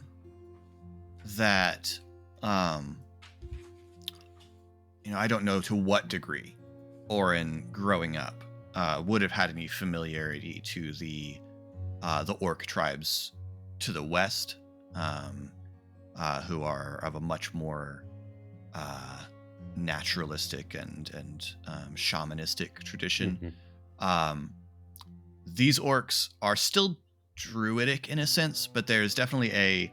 that, I don't know to what degree Orin growing up would have had any familiarity to the orc tribes to the west, who are of a much more naturalistic and shamanistic tradition. Mhm. These orcs are still druidic in a sense, but there's definitely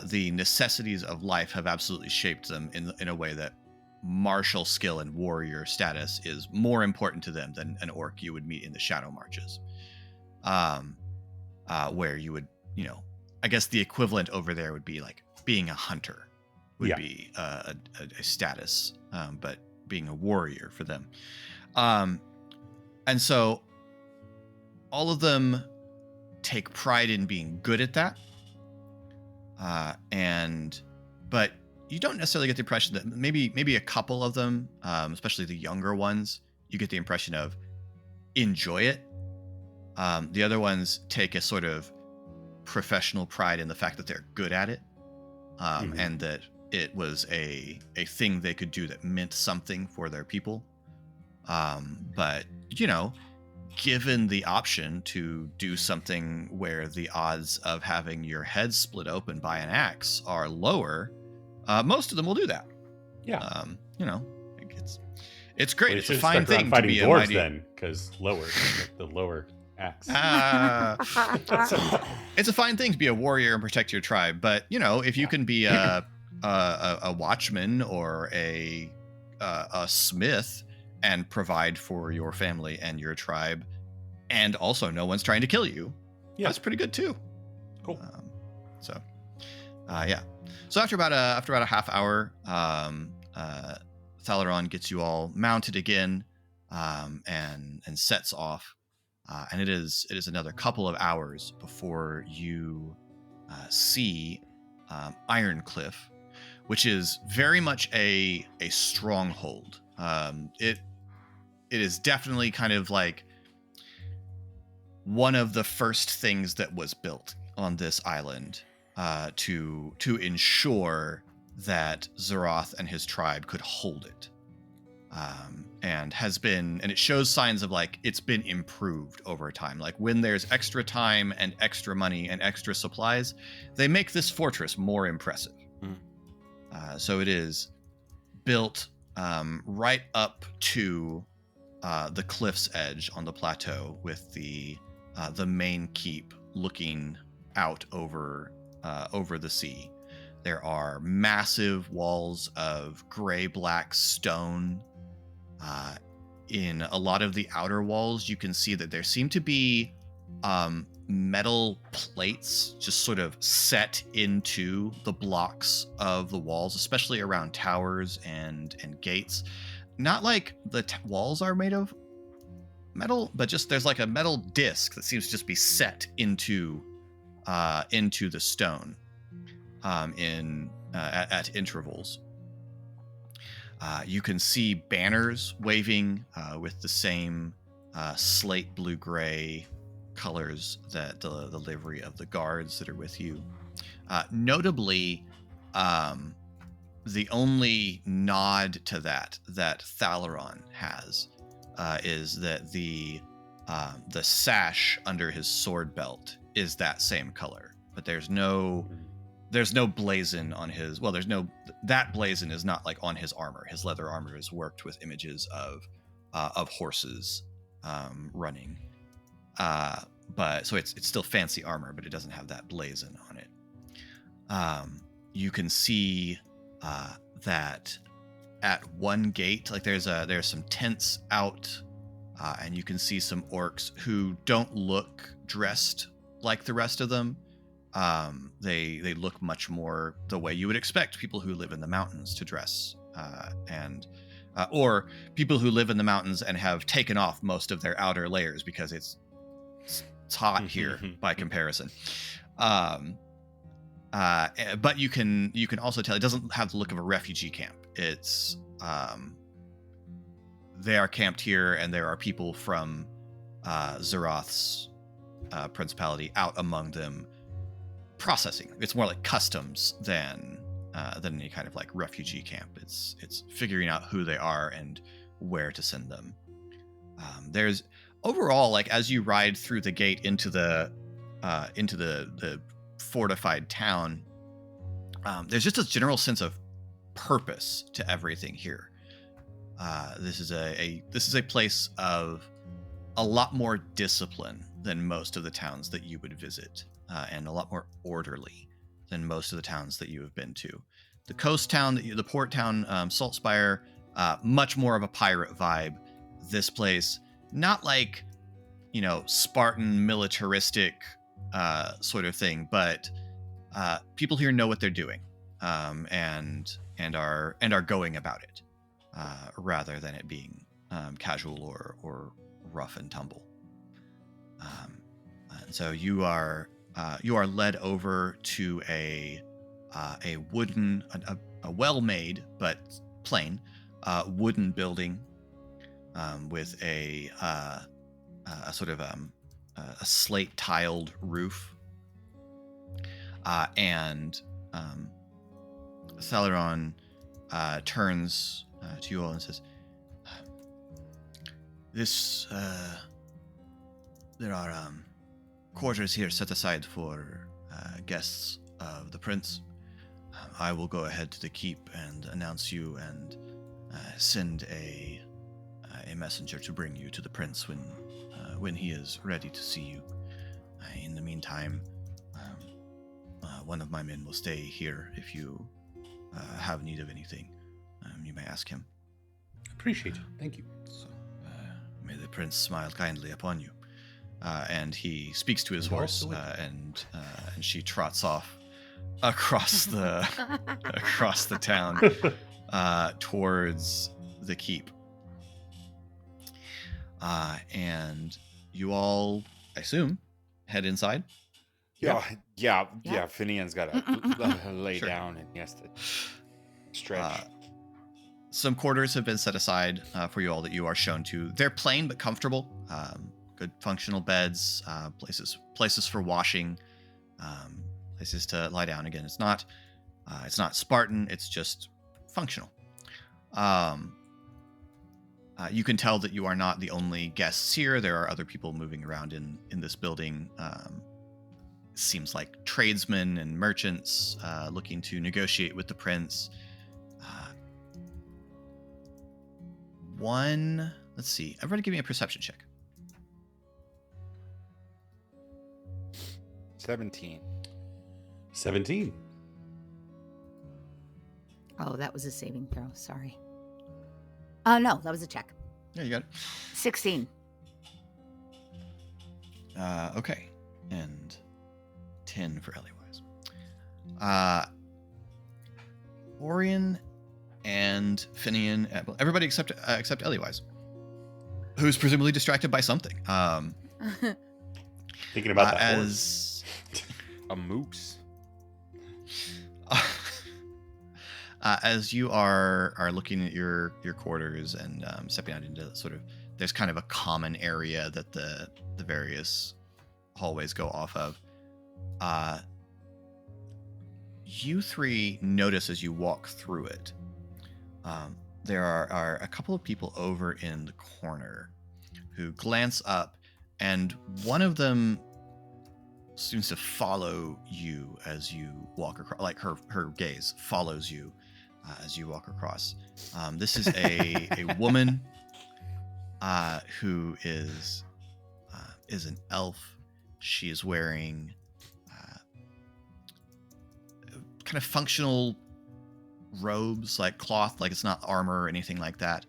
the necessities of life have absolutely shaped them in a way that martial skill and warrior status is more important to them than an orc you would meet in the Shadow Marches, where you would, I guess the equivalent over there would be like being a hunter would Yeah. be a status, but being a warrior for them. And so all of them take pride in being good at that. But you don't necessarily get the impression that maybe a couple of them, especially the younger ones, you get the impression of enjoy it. The other ones take a sort of professional pride in the fact that they're good at it, and that it was a thing they could do that meant something for their people. But given the option to do something where the odds of having your head split open by an axe are lower, most of them will do that. Yeah. It's great. Well, It's a fine thing to fighting be dwarves a mighty. then, because lower, the lower axe. It's a fine thing to be a warrior and protect your tribe, but if you can be a watchman or a smith and provide for your family and your tribe, and also no one's trying to kill you, that's pretty good too. Cool. So after about a half hour, Thalaron gets you all mounted again, and sets off, and it is another couple of hours before you see Ironcliff, which is very much a stronghold. It is definitely kind of like one of the first things that was built on this island, to ensure that Zaraath and his tribe could hold it, and it shows signs of like it's been improved over time. Like when there's extra time and extra money and extra supplies, they make this fortress more impressive. So it is built right up to the cliff's edge on the plateau, with the main keep looking out over the sea. There are massive walls of gray-black stone. In a lot of the outer walls, you can see that there seem to be metal plates just sort of set into the blocks of the walls, especially around towers and gates. Not like the walls are made of metal, but just there's like a metal disc that seems to just be set into the stone at intervals. You can see banners waving with the same slate blue-gray colors that the livery of the guards that are with you. Notably, the only nod to that Thalaron has is that the sash under his sword belt is that same color, but there's no blazon on his. Well, that blazon is not like on his armor. His leather armor is worked with images of horses running. But so it's still fancy armor, but it doesn't have that blazon on it. You can see that at one gate, like there's some tents out, and you can see some orcs who don't look dressed like the rest of them. They look much more the way you would expect people who live in the mountains to dress, or people who live in the mountains and have taken off most of their outer layers because it's hot here by comparison. But you can also tell it doesn't have the look of a refugee camp. It's they are camped here, and there are people from Zaraath's principality out among them processing. It's more like customs than any kind of like refugee camp. It's figuring out who they are and where to send them. There's overall, like, as you ride through the gate into the fortified town, there's just a general sense of purpose to everything here. This is a place of a lot more discipline than most of the towns that you would visit, and a lot more orderly than most of the towns that you have been to. The coast town, the port town, Saltspire, much more of a pirate vibe. This place, not like, Spartan militaristic sort of thing, but people here know what they're doing, and are going about it, rather than it being casual or rough and tumble. And so you are led over to a wooden, a well-made but plain wooden building with a sort of a slate-tiled roof, and Thaleron turns to you all and says, there are quarters here set aside for guests of the prince. I will go ahead to the keep and announce you and send a messenger to bring you to the prince when he is ready to see you. In the meantime, one of my men will stay here if you have need of anything. You may ask him. Appreciate it. Thank you. So, may the prince smile kindly upon you. And he speaks to his horse, and she trots off across the town towards the keep. And you all, I assume, head inside. Yeah. Finian's got to lay down, and he has to stretch. Some quarters have been set aside for you all that you are shown to. They're plain but comfortable. Good functional beds, places for washing, places to lie down. Again, it's not Spartan. It's just functional. You can tell that you are not the only guests here. There are other people moving around in this building. Seems like tradesmen and merchants looking to negotiate with the prince. Let's see. Everybody give me a perception check. 17. 17. Oh, that was a saving throw. Sorry. No, that was a check. Yeah, you got it. 16. Okay. And 10 for Eliwise. Orion and Finian, everybody except Eliwise, who's presumably distracted by something. Thinking about that horse. A moose. As you are looking at your quarters and stepping out into sort of, there's kind of a common area that the various hallways go off of. You three notice as you walk through it, there are a couple of people over in the corner who glance up, and one of them seems to follow you as you walk across, like her gaze follows you as you walk across. This is a woman who is an elf. She is wearing kind of functional robes, like cloth, like it's not armor or anything like that,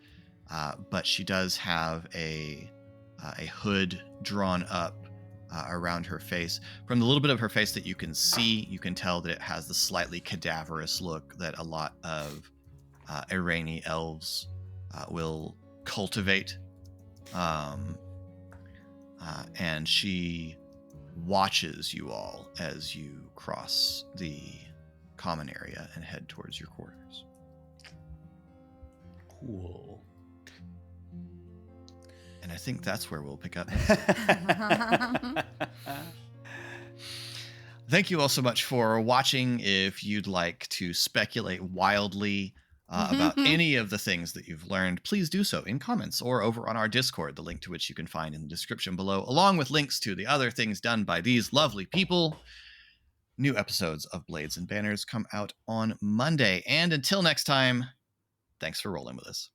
but she does have a hood drawn up around her face. From the little bit of her face that you can see, you can tell that it has the slightly cadaverous look that a lot of Irani elves will cultivate. And she watches you all as you cross the common area and head towards your quarters. Cool. And I think that's where we'll pick up. Thank you all so much for watching. If you'd like to speculate wildly about any of the things that you've learned, please do so in comments or over on our Discord, the link to which you can find in the description below, along with links to the other things done by these lovely people. New episodes of Blades and Banners come out on Monday. And until next time, thanks for rolling with us.